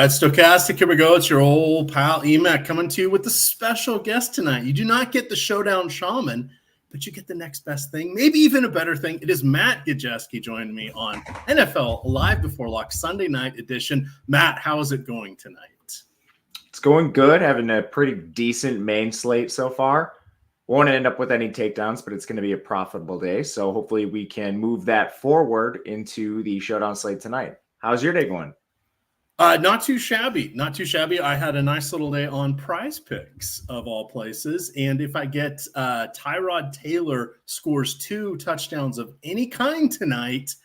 right, Stochastic, here we go. It's your old pal EMac coming to you with a special guest tonight. You do not get the Showdown Shaman, but you get the next best thing, maybe even a better thing. It is Matt Gajeski joining me on NFL Live Before Lock Sunday night edition. Matt, how is it going tonight? It's going good, having a pretty decent main slate so far. Won't end up with any takedowns, but it's going to be a profitable day. So hopefully we can move that forward into the Showdown slate tonight. How's your day going? Not too shabby. Not too shabby. I had a nice little day on Prize Picks of all places. And if I get Tyrod Taylor scores 2 touchdowns of any kind tonight,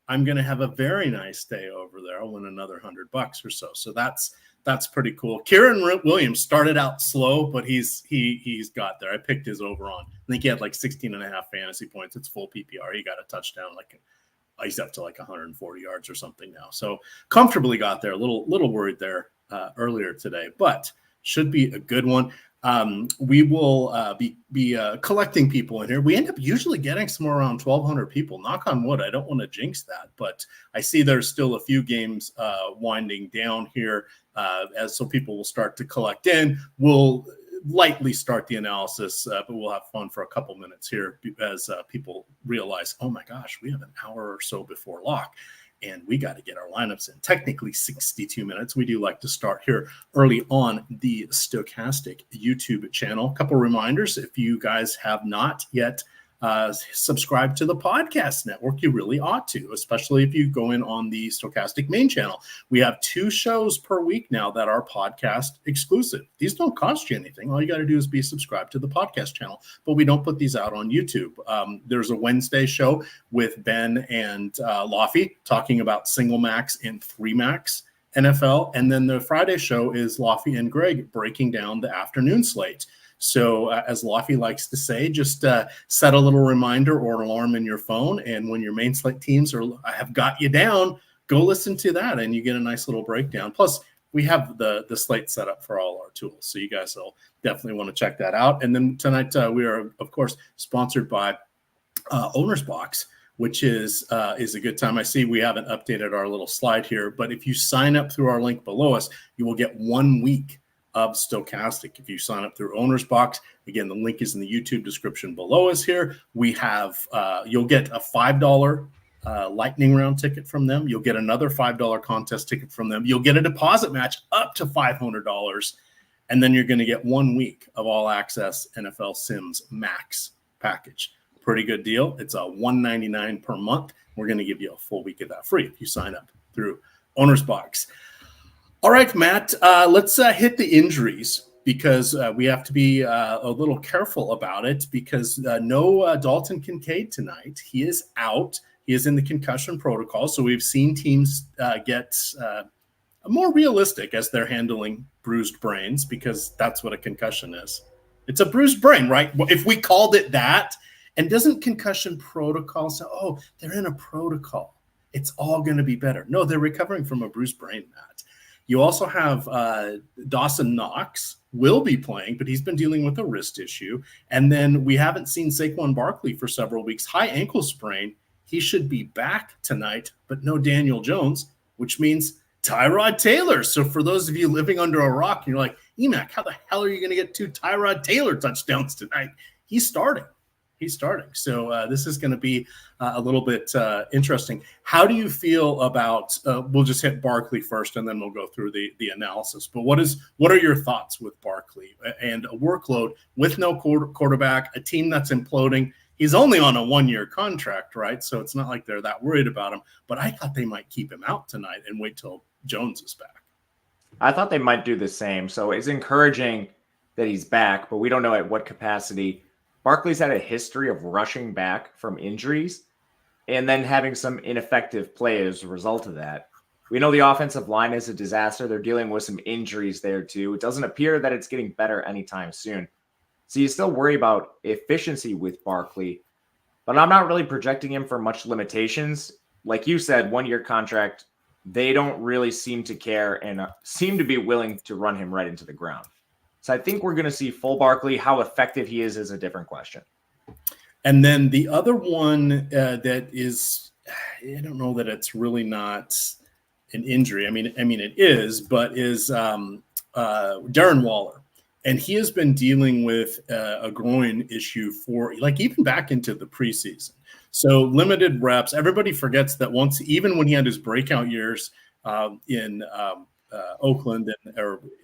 I'm going to have a very nice day over there. I'll win another $100 or so. So that's pretty cool. Kieran Williams started out slow, but he's got there. I picked his over on. I think he had like 16.5 fantasy points. It's full PPR. He got a touchdown he's up to like 140 yards or something now. So comfortably got there. A little worried there earlier today, but should be a good one. We will be collecting people in here. We end up usually getting somewhere around 1,200 people. Knock on wood. I don't want to jinx that, but I see there's still a few games winding down here so people will start to collect in. We'll lightly start the analysis, but we'll have fun for a couple minutes here as people realize, oh my gosh, we have an hour or so before lock and we got to get our lineups in. Technically 62 minutes. We do like to start here early on the Stochastic YouTube channel. A couple reminders, if you guys have not yet subscribe to the podcast network, you really ought to, especially if you go in on the Stochastic main channel. We have 2 shows per week now that are podcast exclusive. These don't cost you anything. All you got to do is be subscribed to the podcast channel, but we don't put these out on YouTube. There's a Wednesday show with Ben and Lofty talking about single max and 3 max NFL. And then the Friday show is Lofty and Greg breaking down the afternoon slate. So as Lofty likes to say, just set a little reminder or an alarm in your phone. And when your main slate teams have got you down, go listen to that and you get a nice little breakdown. Plus, we have the slate set up for all our tools. So you guys will definitely want to check that out. And then tonight we are, of course, sponsored by Owner's Box, which is a good time. I see we haven't updated our little slide here, but if you sign up through our link below us, you will get 1 week of Stochastic. If you sign up through Owner's Box, again, the link is in the YouTube description below us here. We have, you'll get a $5 lightning round ticket from them. You'll get another $5 contest ticket from them. You'll get a deposit match up to $500. And then you're going to get 1 week of all access NFL Sims Max package. Pretty good deal. It's a $199 per month. We're going to give you a full week of that free if you sign up through Owner's Box. All right, Matt, let's hit the injuries because we have to be a little careful about it because no Dalton Kincaid tonight. He is out. He is in the concussion protocol. So we've seen teams get more realistic as they're handling bruised brains because that's what a concussion is. It's a bruised brain, right? If we called it that, and doesn't concussion protocol say, oh, they're in a protocol, it's all going to be better. No, they're recovering from a bruised brain, Matt. You also have Dawson Knox will be playing, but he's been dealing with a wrist issue. And then we haven't seen Saquon Barkley for several weeks. High ankle sprain. He should be back tonight, but no Daniel Jones, which means Tyrod Taylor. So for those of you living under a rock, you're like, EMac, how the hell are you going to get 2 Tyrod Taylor touchdowns tonight? He's starting. So this is going to be a little bit interesting. How do you feel about we'll just hit Barkley first and then we'll go through the analysis. But what are your thoughts with Barkley and a workload with no quarterback, a team that's imploding? He's only on a 1-year contract, right? So it's not like they're that worried about him. But I thought they might keep him out tonight and wait till Jones is back. I thought they might do the same. So it's encouraging that he's back, but we don't know at what capacity. Barkley's had a history of rushing back from injuries and then having some ineffective play as a result of that. We know the offensive line is a disaster. They're dealing with some injuries there too. It doesn't appear that it's getting better anytime soon. So you still worry about efficiency with Barkley, but I'm not really projecting him for much limitations. Like you said, 1-year contract, they don't really seem to care and seem to be willing to run him right into the ground. So I think we're going to see full Barkley. How effective he is a different question. And then the other one that is, I don't know that it's really not an injury. I mean, it is, but is Darren Waller. And he has been dealing with a groin issue for like even back into the preseason. So limited reps. Everybody forgets that even when he had his breakout years in Oakland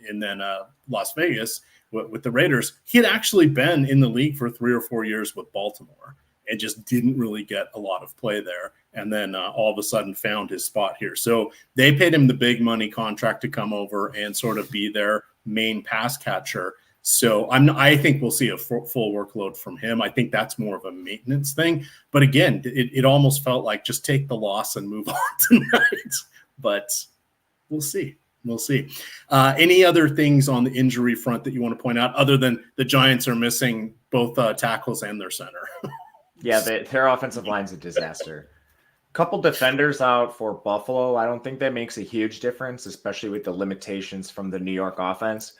and then Las Vegas with the Raiders, he had actually been in the league for 3 or 4 years with Baltimore and just didn't really get a lot of play there. And then all of a sudden found his spot here. So they paid him the big money contract to come over and sort of be their main pass catcher. So I think we'll see a full workload from him. I think that's more of a maintenance thing. But again, it almost felt like just take the loss and move on tonight. But we'll see. We'll see. Any other things on the injury front that you want to point out other than the Giants are missing both tackles and their center? Yeah, their offensive line's a disaster. Couple defenders out for Buffalo. I don't think that makes a huge difference, especially with the limitations from the New York offense.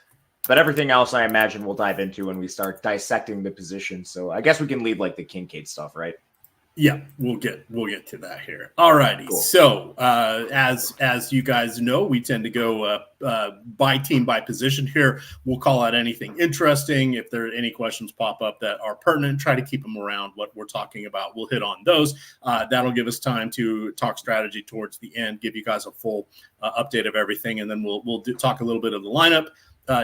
But everything else, I imagine, we'll dive into when we start dissecting the position. So I guess we can leave like the Kincaid stuff, right? Yeah, we'll get to that here. All righty. Cool. So as you guys know, we tend to go by team, by position here. We'll call out anything interesting. If there are any questions pop up that are pertinent, try to keep them around what we're talking about. We'll hit on those. That'll give us time to talk strategy towards the end, give you guys a full update of everything, and then we'll talk a little bit of the lineup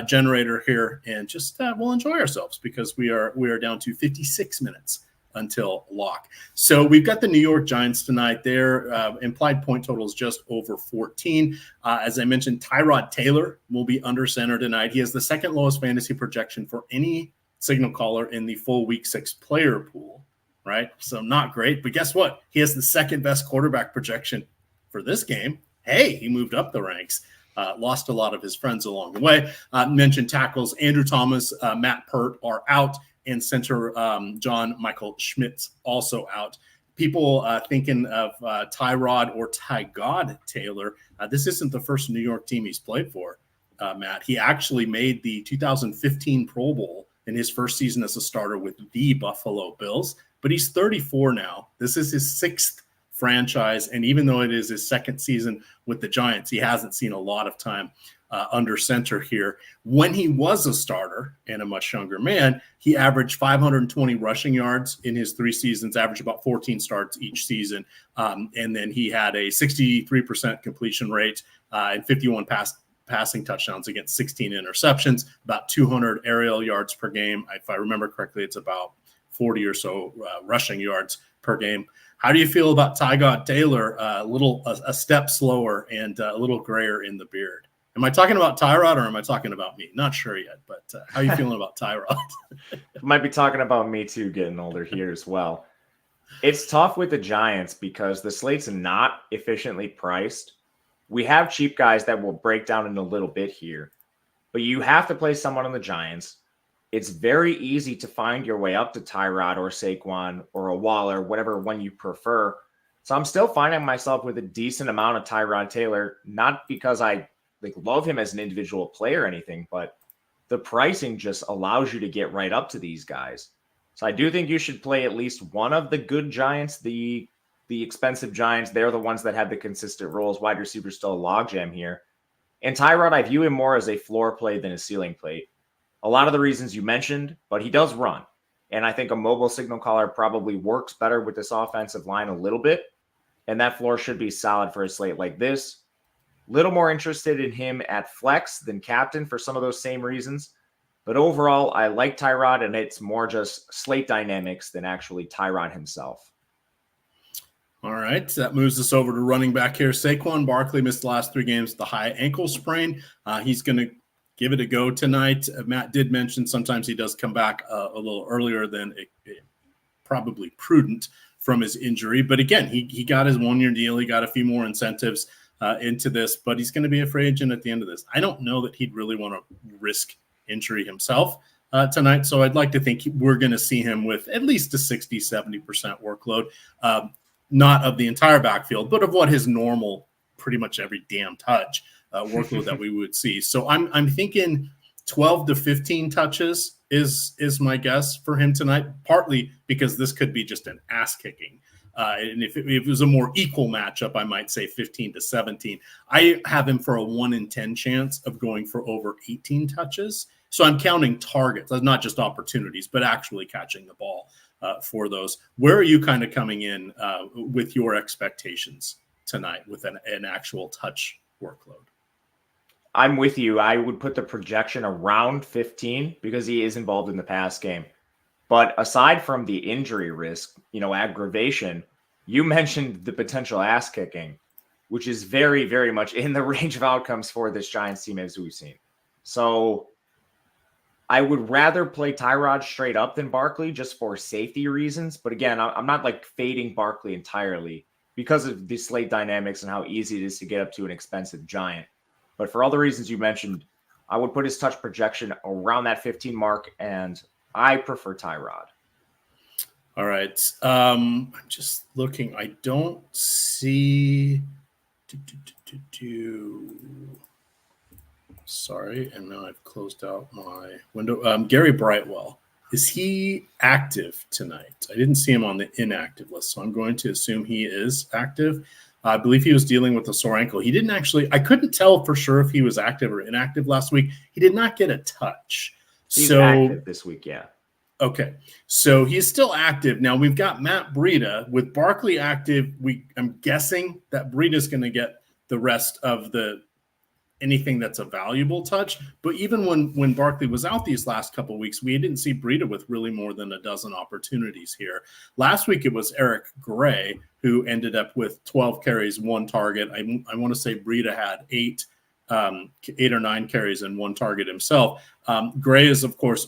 generator here, and just we'll enjoy ourselves because we are down to 56 minutes until lock. So we've got the New York Giants tonight. Their implied point total is just over 14. As I mentioned, Tyrod Taylor will be under center tonight. He has the second lowest fantasy projection for any signal caller in the full week 6 player pool, right? So not great, but guess what? He has the second best quarterback projection for this game. Hey, he moved up the ranks. Lost a lot of his friends along the way. Mentioned tackles. Andrew Thomas, Matt Pert are out. And center John Michael Schmitz also out. People thinking of Tyrod or Tygod Taylor. This isn't the first New York team he's played for, Matt. He actually made the 2015 Pro Bowl in his first season as a starter with the Buffalo Bills. But he's 34 now. This is his 6th franchise. And even though it is his 2nd season with the Giants, he hasn't seen a lot of time under center here. When he was a starter and a much younger man, he averaged 520 rushing yards in his 3 seasons, averaged about 14 starts each season. And then he had a 63% completion rate and 51 passing touchdowns against 16 interceptions, about 200 aerial yards per game. If I remember correctly, it's about 40 or so rushing yards per game. How do you feel about Tygod Taylor? A step slower and a little grayer in the beard. Am I talking about Tyrod or am I talking about me? Not sure yet, but how are you feeling about Tyrod? Might be talking about me too, getting older here as well. It's tough with the Giants because the slate's not efficiently priced. We have cheap guys that will break down in a little bit here, but you have to play someone on the Giants. It's very easy to find your way up to Tyrod or Saquon or a Waller, whatever one you prefer. So I'm still finding myself with a decent amount of Tyrod Taylor, not because I love him as an individual player or anything, but the pricing just allows you to get right up to these guys. So I do think you should play at least one of the good Giants, the expensive Giants. They're the ones that have the consistent roles. Wide receiver still a logjam here. And Tyrod, I view him more as a floor play than a ceiling play. A lot of the reasons you mentioned, but he does run. And I think a mobile signal caller probably works better with this offensive line a little bit. And that floor should be solid for a slate like this. Little more interested in him at flex than captain for some of those same reasons. But overall, I like Tyrod, and it's more just slate dynamics than actually Tyrod himself. All right, that moves us over to running back here. Saquon Barkley missed the last 3 games with the high ankle sprain. He's going to give it a go tonight. Matt did mention sometimes he does come back a little earlier than probably prudent from his injury. But again, he got his 1-year deal. He got a few more incentives into this, but he's going to be a free agent at the end of this. I don't know that he'd really want to risk injury himself tonight. So I'd like to think we're going to see him with at least a 60-70% workload, not of the entire backfield, but of what his normal, pretty much every damn touch workload that we would see. So I'm thinking 12 to 15 touches is my guess for him tonight, partly because this could be just an ass kicking And if it was a more equal matchup, I might say 15-17. I have him for a 1 in 10 chance of going for over 18 touches. So I'm counting targets, not just opportunities, but actually catching the ball for those. Where are you kind of coming in with your expectations tonight with an actual touch workload? I'm with you. I would put the projection around 15 because he is involved in the pass game. But aside from the injury risk, aggravation, you mentioned the potential ass kicking, which is very, very much in the range of outcomes for this Giants team as we've seen. So I would rather play Tyrod straight up than Barkley just for safety reasons. But again, I'm not like fading Barkley entirely because of the slate dynamics and how easy it is to get up to an expensive Giant. But for all the reasons you mentioned, I would put his touch projection around that 15 mark, and I prefer Tyrod. All right. I'm just looking. I don't see. Sorry, and now I've closed out my window. Gary Brightwell. Is he active tonight? I didn't see him on the inactive list, so I'm going to assume he is active. I believe he was dealing with a sore ankle. He didn't actually – I couldn't tell for sure if he was active or inactive last week. He did not get a touch. He's active this week, yeah. Okay, so he's still active. Now, we've got Matt Breida. With Barkley active, I'm guessing that Breida's going to get the rest of anything that's a valuable touch. But even when Barkley was out these last couple of weeks, we didn't see Breida with really more than a dozen opportunities here. Last week, it was Eric Gray who ended up with 12 carries, 1 target. I want to say Breida had 8 or 9 carries and 1 target himself. Gray is, of course,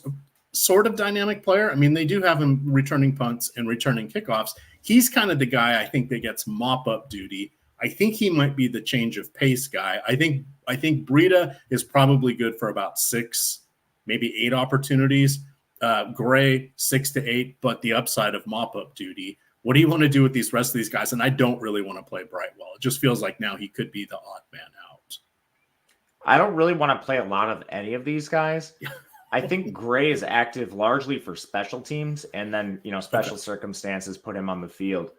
sort of dynamic player. I mean, they do have him returning punts and returning kickoffs. He's kind of the guy I think that gets mop-up duty. I think he might be the change of pace guy. I think Breida is probably good for about 6, maybe 8 opportunities. Gray 6 to 8, but the upside of mop-up duty. What do you want to do with these rest of these guys? And I don't really want to play Brightwell. It just feels like now he could be the odd man out. I don't really want to play a lot of any of these guys. I think Gray is active largely for special teams, and then special circumstances put him on the field.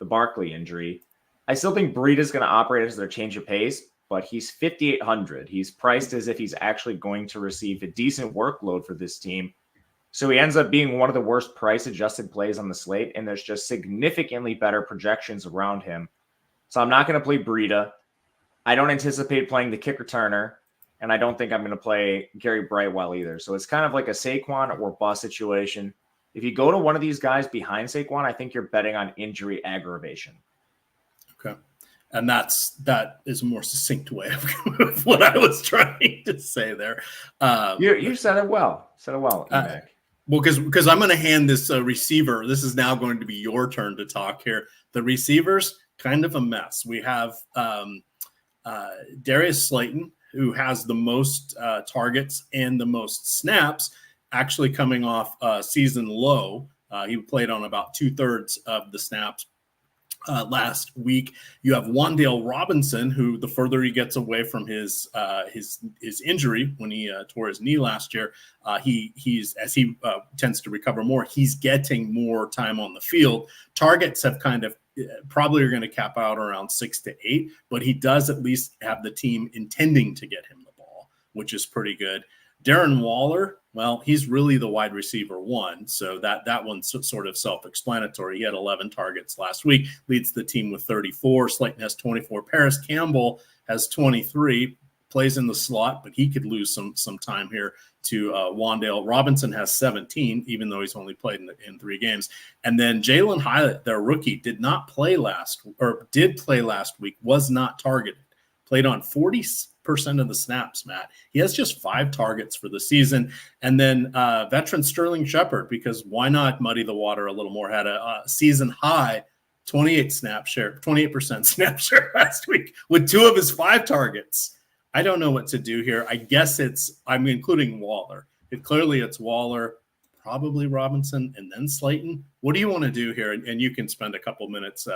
The Barkley injury. I still think Breida is going to operate as their change of pace, but he's 5,800. He's priced as if he's actually going to receive a decent workload for this team. So he ends up being one of the worst price-adjusted plays on the slate, and there's just significantly better projections around him. So I'm not going to play Breida. I don't anticipate playing the kick returner, and I don't think I'm going to play Gary Brightwell either. So it's kind of like a Saquon or bust situation. If you go to one of these guys behind Saquon, I think you're betting on injury aggravation. Okay. And that is a more succinct way of what I was trying to say there. You said it well. EMac. Well, because I'm going to hand this receiver. This is now going to be your turn to talk here. The receivers, kind of a mess. We have Darius Slayton, who has the most targets and the most snaps, actually coming off season low. He played on about 2/3 of the snaps last week. You have Wan'Dale Robinson, who the further he gets away from his injury when he tore his knee last year, he's as he tends to recover more, he's getting more time on the field. Targets have kind of probably are going to cap out around 6 to 8, but he does at least have the team intending to get him the ball, which is pretty good. Darren Waller, well, he's really the wide receiver 1, so that one's sort of self-explanatory. He had 11 targets last week, leads the team with 34. Slayton has 24. Paris Campbell has 23, plays in the slot, but he could lose some time here to Wan'Dale. Robinson has 17, even though he's only played in 3 games. And then Jalen Hyatt, their rookie, did play last week, was not targeted. Played on 40% of the snaps, Matt. He has just 5 targets for the season. And then veteran Sterling Shepard, because why not muddy the water a little more, had a season high 28% snap share last week with 2 of his 5 targets. I don't know what to do here. I guess I'm including Waller. It's Waller, probably Robinson, and then Slayton. What do you want to do here? And you can spend a couple minutes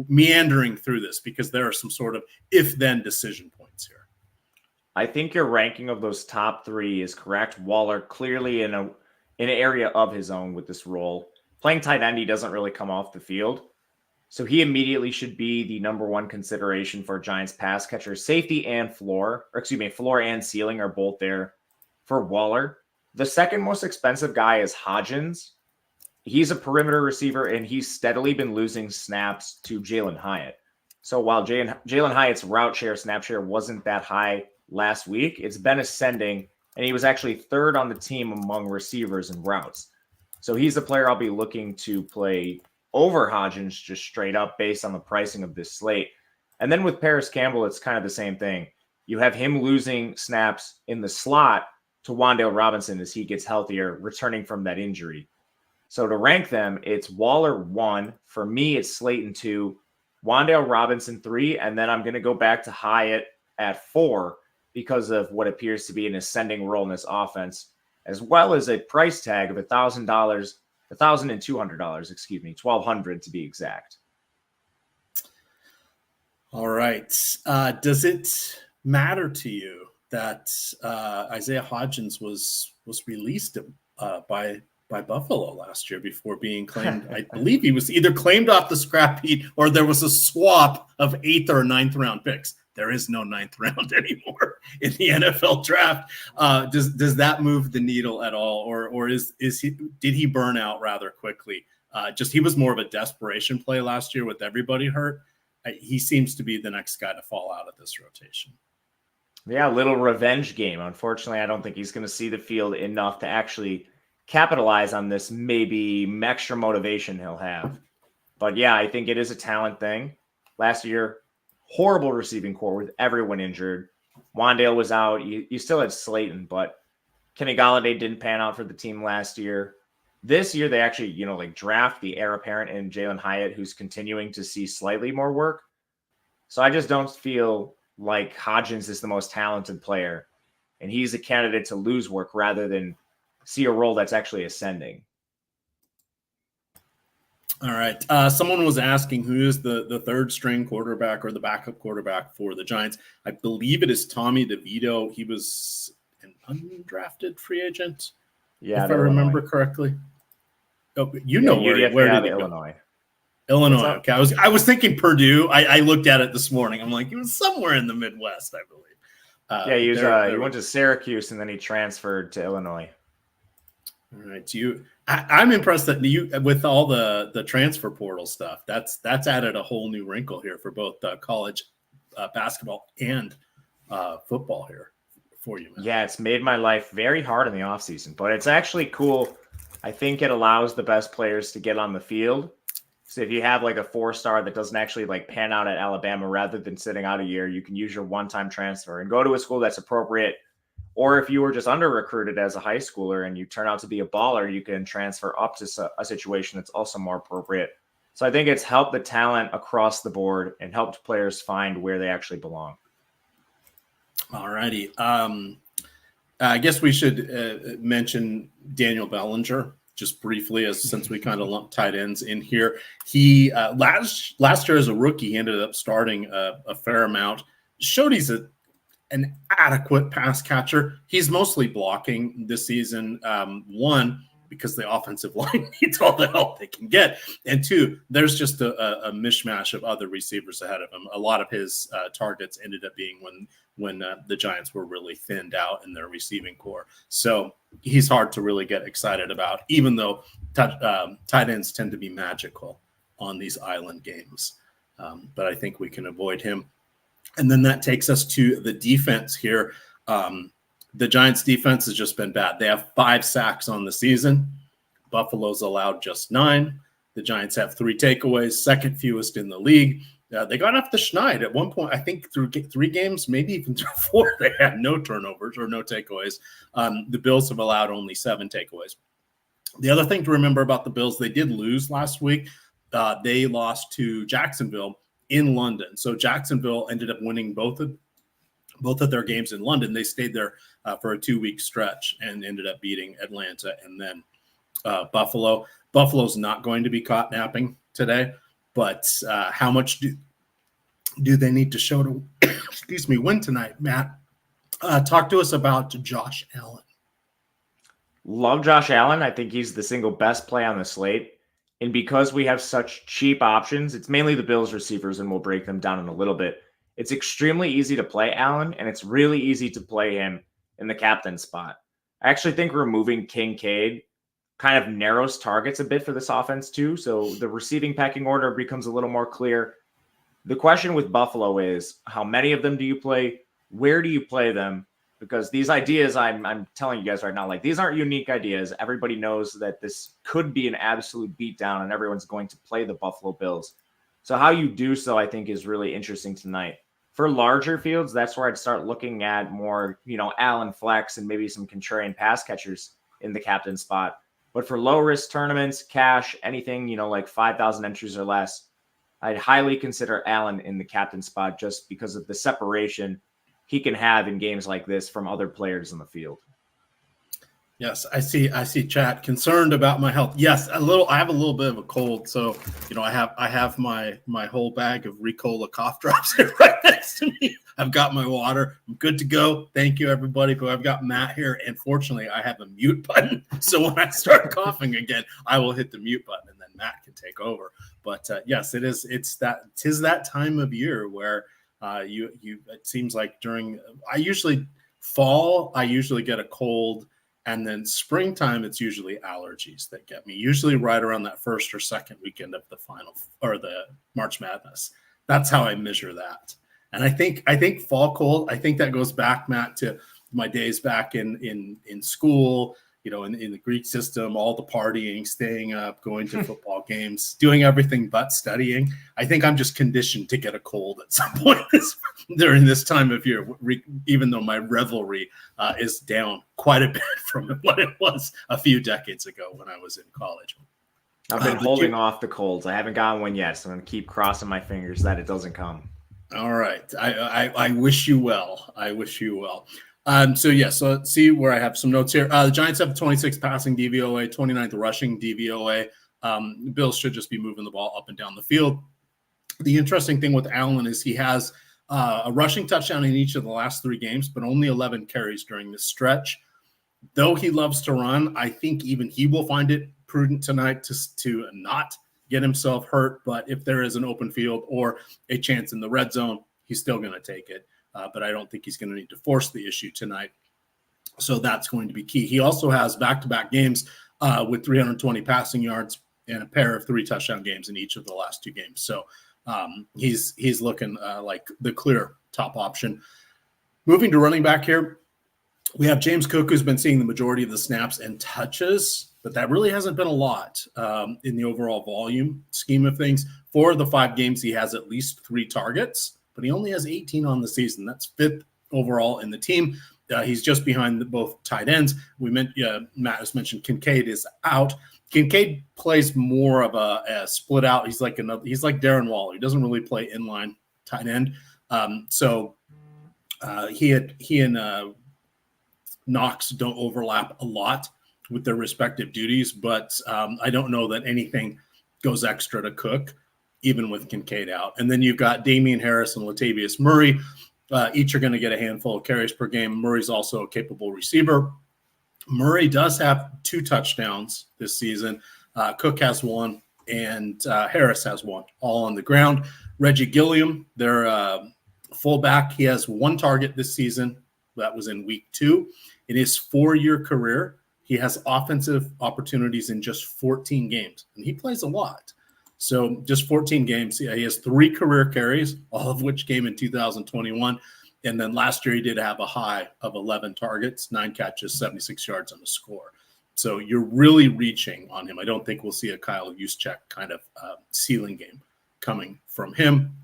meandering through this, because there are some sort of if-then decision points here. I think your ranking of those top 3 is correct. Waller clearly in an area of his own with this role. Playing tight end, he doesn't really come off the field. So he immediately should be the number one consideration for Giants pass catcher. Safety and floor, or excuse me, floor and ceiling are both there for Waller. The second most expensive guy is Hodgins. He's a perimeter receiver, and he's steadily been losing snaps to Jalen Hyatt. So while Jalen Hyatt's route share, snap share wasn't that high last week, it's been ascending, and he was actually third on the team among receivers and routes. So he's a player I'll be looking to play over Hodgins just straight up based on the pricing of this slate. And then with Paris Campbell, it's kind of the same thing. You have him losing snaps in the slot to Wan'Dale Robinson as he gets healthier, returning from that injury. So to rank them, it's Waller 1. For me, it's Slayton 2, Wan'Dale Robinson 3, and then I'm going to go back to Hyatt at 4 because of what appears to be an ascending role in this offense, as well as a price tag of $1,000, $1,200, excuse me, $1,200 to be exact. All right. Does it matter to you that Isaiah Hodgins was released by Buffalo last year before being claimed? I believe he was either claimed off the scrap heap or there was a swap of 8th or 9th round picks. There is no 9th round anymore in the NFL draft. Does that move the needle at all, or did he burn out rather quickly? He was more of a desperation play last year with everybody hurt. He seems to be the next guy to fall out of this rotation. Yeah, a little revenge game. Unfortunately, I don't think he's going to see the field enough to actually capitalize on this maybe extra motivation he'll have. But yeah, I think it is a talent thing. Last year, horrible receiving core with everyone injured. Wan'Dale was out. You still had Slayton, but Kenny Golladay didn't pan out for the team last year. This year, they actually, draft the heir apparent in Jalen Hyatt, who's continuing to see slightly more work. So I just don't feel like Hodgins is the most talented player, and he's a candidate to lose work rather than see a role that's actually ascending. All right. Someone was asking who is the third string quarterback or the backup quarterback for the Giants. I believe it is Tommy DeVito. He was an undrafted free agent, if I remember correctly. Oh, where did he go? Illinois. Illinois. Okay. I was thinking Purdue. I looked at it this morning. I'm like, he was somewhere in the Midwest, I believe. He went to Syracuse and then he transferred to Illinois. All right. I'm impressed that you, with all the transfer portal stuff, that's added a whole new wrinkle here for both college basketball and football here for you, man. Yeah, it's made my life very hard in the offseason, but it's actually cool. I think it allows the best players to get on the field. So if you have like a 4-star that doesn't actually pan out at Alabama rather than sitting out a year, you can use your one-time transfer and go to a school that's appropriate. Or if you were just under-recruited as a high schooler and you turn out to be a baller, you can transfer up to a situation that's also more appropriate. So I think it's helped the talent across the board and helped players find where they actually belong. All righty. I guess we should mention Daniel Bellinger just briefly, since we kind of lumped tight ends in here. He last year as a rookie, he ended up starting a fair amount. Showed he's an adequate pass catcher. He's mostly blocking this season. One, because the offensive line needs all the help they can get. And two, there's just a mishmash of other receivers ahead of him. A lot of his targets ended up being when the Giants were really thinned out in their receiving core. So he's hard to really get excited about, even though tight ends tend to be magical on these island games. But I think we can avoid him. And then that takes us to the defense here. The Giants defense has just been bad. They have 5 sacks on the season. Buffalo's allowed just 9. The Giants have 3 takeaways, second fewest in the league. They got off the schneid at one point. I think through 3 games, maybe even through 4, they had no turnovers or no takeaways. The Bills have allowed only 7 takeaways. The other thing to remember about the Bills, they did lose last week. They lost to Jacksonville in London. So Jacksonville ended up winning both of their games in London. They stayed there for a 2-week stretch and ended up beating Atlanta and then Buffalo. Buffalo's not going to be caught napping today, but how much do they need to show to win tonight? Matt, talk to us about Josh Allen. Love Josh Allen. I think he's the single best play on the slate. And because we have such cheap options, it's mainly the Bills receivers, and we'll break them down in a little bit. It's extremely easy to play Allen, and it's really easy to play him in the captain spot. I actually think removing Kincaid kind of narrows targets a bit for this offense too. So the receiving pecking order becomes a little more clear. The question with Buffalo is, how many of them do you play? Where do you play them? Because these ideas, I'm telling you guys right now, like, these aren't unique ideas. Everybody knows that this could be an absolute beatdown, and everyone's going to play the Buffalo Bills. So how you do so, I think, is really interesting tonight. For larger fields, that's where I'd start looking at more, Allen flex and maybe some contrarian pass catchers in the captain spot. But for low risk tournaments, cash, anything, like 5,000 entries or less, I'd highly consider Allen in the captain spot just because of the separation he can have in games like this from other players in the field. Yes, I see chat concerned about my health. Yes, I have a little bit of a cold, so I have my whole bag of Ricola cough drops here right next to me. I've got my water. I'm good to go. Thank you, everybody. But I've got Matt here, and fortunately, I have a mute button. So when I start coughing again, I will hit the mute button, and then Matt can take over. But yes, it is. It's that time of year where it seems like I usually get a cold. And then springtime, it's usually allergies that get me, usually right around that first or second weekend of the final or the March Madness. That's how I measure that. And I think fall cold, I think that goes back, Matt, to my days back in school, in the Greek system, all the partying, staying up, going to football games, doing everything but studying. I think I'm just conditioned to get a cold at some point during this time of year, even though my revelry is down quite a bit from what it was a few decades ago when I was in college. I've been holding off the colds. I haven't gotten one yet, so I'm going to keep crossing my fingers that it doesn't come. All right. I wish you well. I wish you well. So let's see where I have some notes here. The Giants have 26th passing DVOA, 29th rushing DVOA. The Bills should just be moving the ball up and down the field. The interesting thing with Allen is he has a rushing touchdown in each of the last 3 games, but only 11 carries during this stretch. Though he loves to run, I think even he will find it prudent tonight to not get himself hurt. But if there is an open field or a chance in the red zone, he's still going to take it. But I don't think he's going to need to force the issue tonight. So that's going to be key. He also has back-to-back games with 320 passing yards and a pair of 3 touchdown games in each of the last 2 games. So he's looking like the clear top option. Moving to running back here, we have James Cook, who's been seeing the majority of the snaps and touches, but that really hasn't been a lot in the overall volume scheme of things. 4 of the 5 games, he has at least 3 targets, but he only has 18 on the season. That's 5th overall in the team. He's just behind both tight ends. Matt has mentioned Kincaid is out. Kincaid plays more of a split out. He's like Darren Waller. He doesn't really play inline tight end. He and Knox don't overlap a lot with their respective duties, but I don't know that anything goes extra to Cook, even with Kincaid out. And then you've got Damian Harris and Latavius Murray. Each are going to get a handful of carries per game. Murray's also a capable receiver. Murray does have 2 touchdowns this season. Cook has 1, and Harris has 1, all on the ground. Reggie Gilliam, their fullback, he has 1 target this season. That was in week 2. In his 4-year career, he has offensive opportunities in just 14 games, and he plays a lot. So just 14 games. He has 3 career carries, all of which came in 2021. And then last year he did have a high of 11 targets, 9 catches, 76 yards on the score. So you're really reaching on him. I don't think we'll see a Kyle Juszczyk kind of ceiling game coming from him.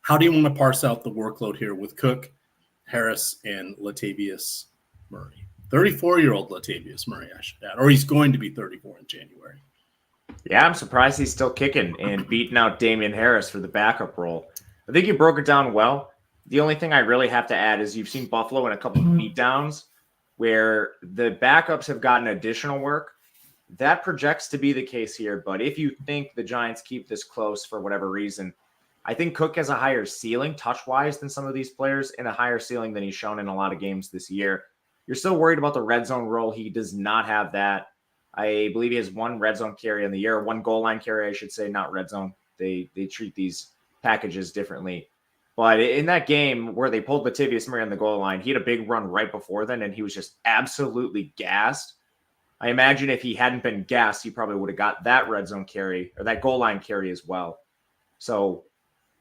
How do you want to parse out the workload here with Cook, Harris, and Latavius Murray? 34-year-old Latavius Murray, I should add, or he's going to be 34 in January. Yeah, I'm surprised he's still kicking and beating out Damian Harris for the backup role. I think you broke it down well. The only thing I really have to add is you've seen Buffalo in a couple of beatdowns where the backups have gotten additional work. That projects to be the case here, but if you think the Giants keep this close for whatever reason, I think Cook has a higher ceiling touch-wise than some of these players and a higher ceiling than he's shown in a lot of games this year. You're still worried about the red zone role. He does not have that. I believe he has one red zone carry in the year, one goal line carry, I should say, not red zone. They treat these packages differently. But in that game where they pulled Latavius Murray on the goal line, he had a big run right before then, and he was just absolutely gassed. I imagine if he hadn't been gassed, he probably would have got that red zone carry or that goal line carry as well. So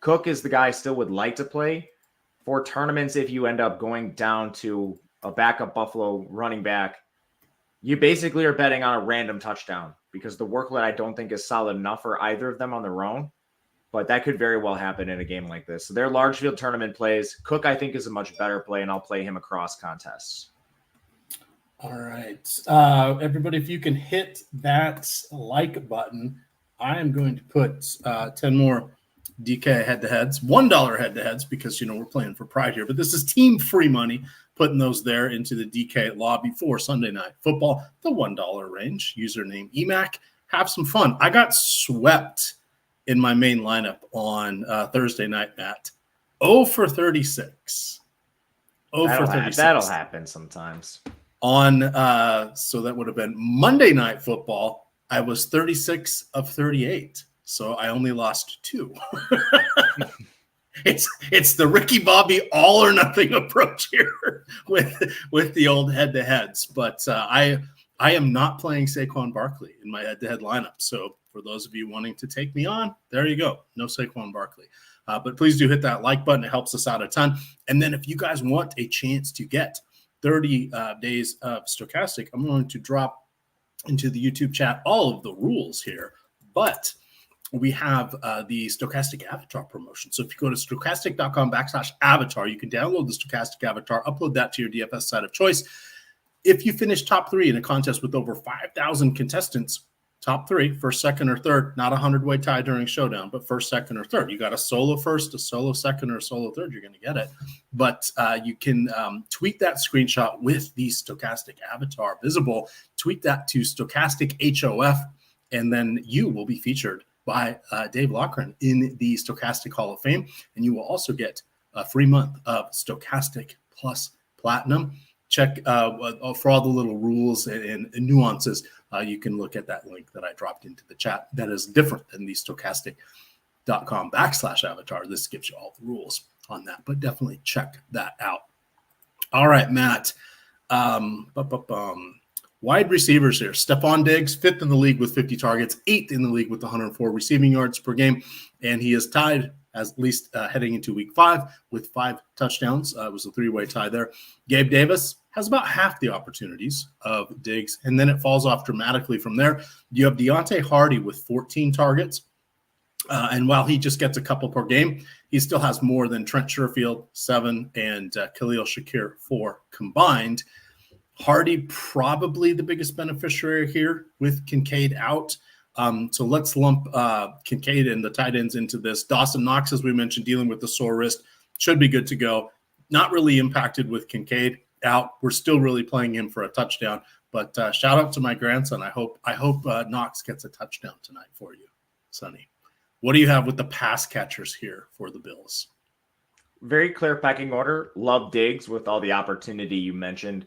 Cook is the guy I still would like to play. For tournaments, if you end up going down to a backup Buffalo running back, you basically are betting on a random touchdown because the workload I don't think is solid enough for either of them on their own. But that could very well happen in a game like this. So they're large field tournament plays. Cook, I think, is a much better play, and I'll play him across contests. All right. Everybody, if you can hit that like button, I am going to put 10 more DK head-to-heads, $1 head-to-heads, because, we're playing for pride here. But this is team-free money, putting those there into the DK lobby for Sunday Night Football, the $1 range, username EMac. Have some fun. I got swept in my main lineup on Thursday night, Matt. 0 for 36. 0 for 36. That'll happen sometimes. On so that would have been Monday Night Football. I was 36 of 38. So I only lost 2. It's the Ricky Bobby all or nothing approach here with the old head-to-heads. But I am not playing Saquon Barkley in my head-to-head lineup. So for those of you wanting to take me on, there you go. No Saquon Barkley. But please do hit that like button. It helps us out a ton. And then if you guys want a chance to get 30 days of Stochastic, I'm going to drop into the YouTube chat all of the rules here. But we have the Stochastic Avatar promotion. So if you go to stochastic.com/avatar, you can download the Stochastic Avatar, upload that to your DFS site of choice. If you finish top 3 in a contest with over 5,000 contestants, top 3, first, second, or third, not a 100-way tie during Showdown, but first, second, or third. You got a solo first, a solo second, or a solo third, you're going to get it. But you can tweet that screenshot with the Stochastic Avatar visible. Tweet that to Stochastic HOF, and then you will be featured by Dave Loughran in the Stochastic Hall of Fame. And you will also get a free month of Stochastic Plus Platinum. Check for all the little rules and nuances. You can look at that link that I dropped into the chat. That is different than the stochastic.com/avatar. This gives you all the rules on that, but definitely check that out. All right, Matt. Wide receivers here. Stephon Diggs, 5th in the league with 50 targets, 8th in the league with 104 receiving yards per game, and he is tied, at least heading into week 5, with 5 touchdowns. It was a 3-way tie there. Gabe Davis has about half the opportunities of Diggs, and then it falls off dramatically from there. You have Deontay Hardy with 14 targets, and while he just gets a couple per game, he still has more than Trent Sherfield, 7, and Khalil Shakir, 4 combined. Hardy probably the biggest beneficiary here with Kincaid out. So let's lump Kincaid and the tight ends into this. Dawson Knox, as we mentioned, dealing with the sore wrist, should be good to go. Not really impacted with Kincaid out. We're still really playing him for a touchdown. But shout out to my grandson. I hope Knox gets a touchdown tonight for you, Sonny. What do you have with the pass catchers here for the Bills? Very clear pecking order. Love Diggs with all the opportunity you mentioned.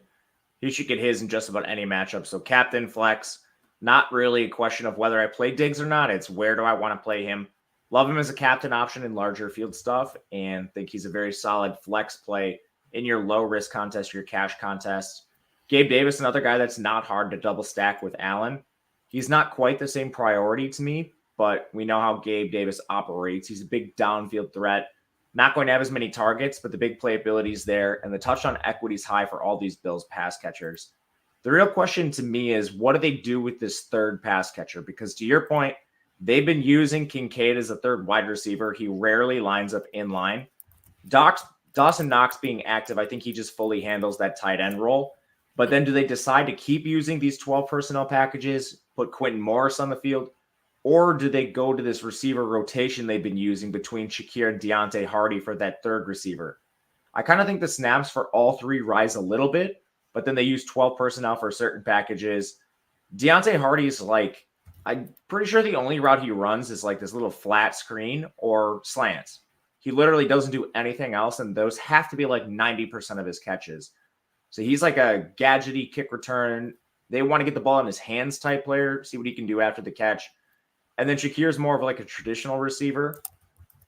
He should get his in just about any matchup. So captain, flex, not really a question of whether I play Diggs or not. It's where do I want to play him. Love him as a captain option in larger field stuff and think he's a very solid flex play in your low-risk contest, your cash contest. Gabe Davis, another guy that's not hard to double stack with Allen. He's not quite the same priority to me, but we know how Gabe Davis operates. He's a big downfield threat. Not going to have as many targets, but the big playability is there, and the touchdown equity is high for all these Bills pass catchers. The real question to me is, what do they do with this third pass catcher? Because to your point, they've been using Kincaid as a third wide receiver. He rarely lines up in line. Dawson Knox being active, I think he just fully handles that tight end role. But then do they decide to keep using these 12 personnel packages, put Quentin Morris on the field? Or do they go to this receiver rotation they've been using between Shakir and Deontay Hardy for that third receiver? I kind of think the snaps for all three rise a little bit, but then they use 12 personnel for certain packages. Deontay Hardy's like, I'm pretty sure the only route he runs is like this little flat screen or slants. He literally doesn't do anything else, and those have to be like 90% of his catches. So he's like a gadgety kick return They want to get the ball in his hands type player, see what he can do after the catch. And then Shakir's more of like a traditional receiver.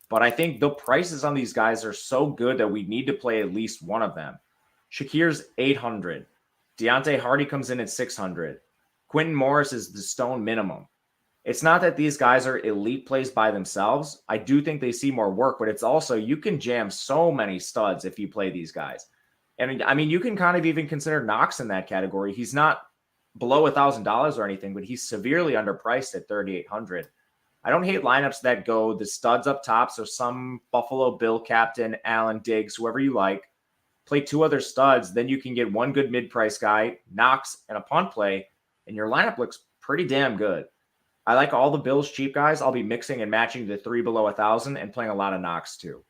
But I think the prices on these guys are so good that we need to play at least one of them. Shakir's 800. Deontay Hardy comes in at 600. Quentin Morris is the stone minimum. It's not that these guys are elite plays by themselves. I do think they see more work, but it's also you can jam so many studs if you play these guys. And I mean, you can kind of even consider Knox in that category. He's not below $1,000 or anything, but he's severely underpriced at 3,800. I don't hate lineups that go the studs up top. So some Buffalo Bill captain, Allen Diggs, whoever you like, play two other studs. Then you can get one good mid-price guy, Knox, and a punt play, and your lineup looks pretty damn good. I like all the Bills cheap guys. I'll be mixing and matching the three below 1,000 and playing a lot of Knox too.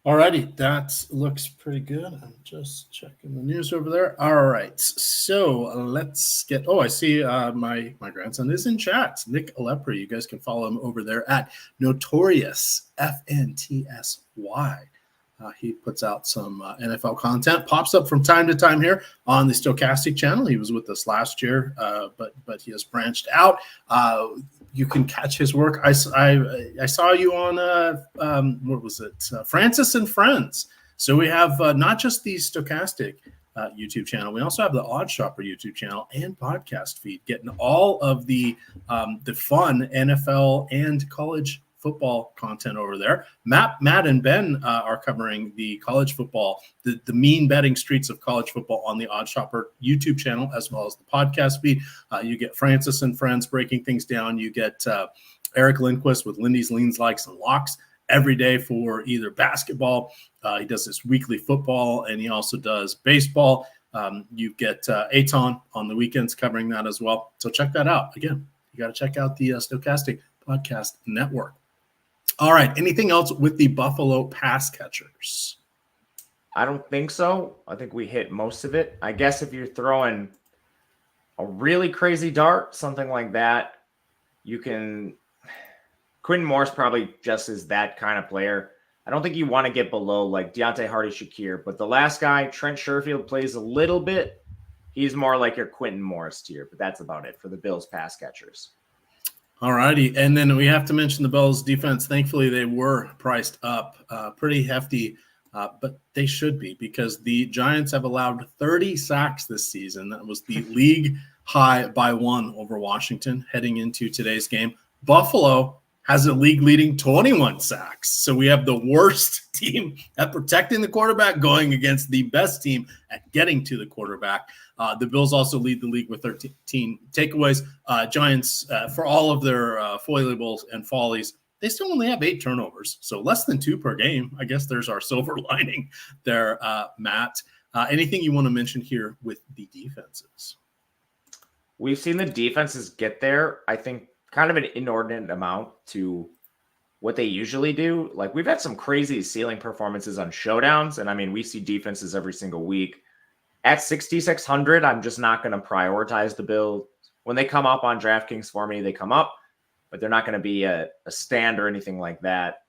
Alrighty, that looks pretty good. I'm just checking the news over there. All right, so let's get. Oh, I see my grandson is in chat. Nick Alepre. You guys can follow him over there at Notorious FNTSY. He puts out some NFL content, pops up from time to time here on the Stochastic channel. He was with us last year, but he has branched out. You can catch his work. I saw you on what was it? Francis and Friends. So we have not just the Stochastic YouTube channel, we also have the Odd Shopper YouTube channel and podcast feed, getting all of the fun NFL and college football content over there. Matt, and Ben are covering the college football, the mean betting streets of college football on the Odd Shopper YouTube channel, as well as the podcast feed. You get Francis and Friends breaking things down. You get Eric Lindquist with Lindy's Leans, Likes, and Locks every day for either basketball. He does this weekly football, and he also does baseball. You get Aton on the weekends covering that as well. So check that out. Again, you got to check out the Stochastic Podcast Network. All right. Anything else with the Buffalo pass catchers? I don't think so. I think we hit most of it. I guess if you're throwing a really crazy dart, something like that, you can. Quentin Morris probably just is that kind of player. I don't think you want to get below like Deontay Hardy, Shakir, but the last guy, Trent Sherfield, plays a little bit. He's more like your Quentin Morris tier, but that's about it for the Bills pass catchers. All righty. And then we have to mention the Bills defense. Thankfully, they were priced up pretty hefty, but they should be because the Giants have allowed 30 sacks this season. That was the league high by one over Washington heading into today's game. Buffalo has a league-leading 21 sacks. So we have the worst team at protecting the quarterback going against the best team at getting to the quarterback. The Bills also lead the league with 13 takeaways. Giants, for all of their foilables and follies, they still only have 8 turnovers, so less than 2 per game. I guess there's our silver lining there, Matt. Anything you want to mention here with the defenses? We've seen the defenses get there, I think, kind of an inordinate amount to what they usually do. Like, we've had some crazy ceiling performances on showdowns, and I mean, we see defenses every single week. At 6,600, I'm just not going to prioritize the Bills. When they come up on DraftKings for me, they come up, but they're not going to be a stand or anything like that.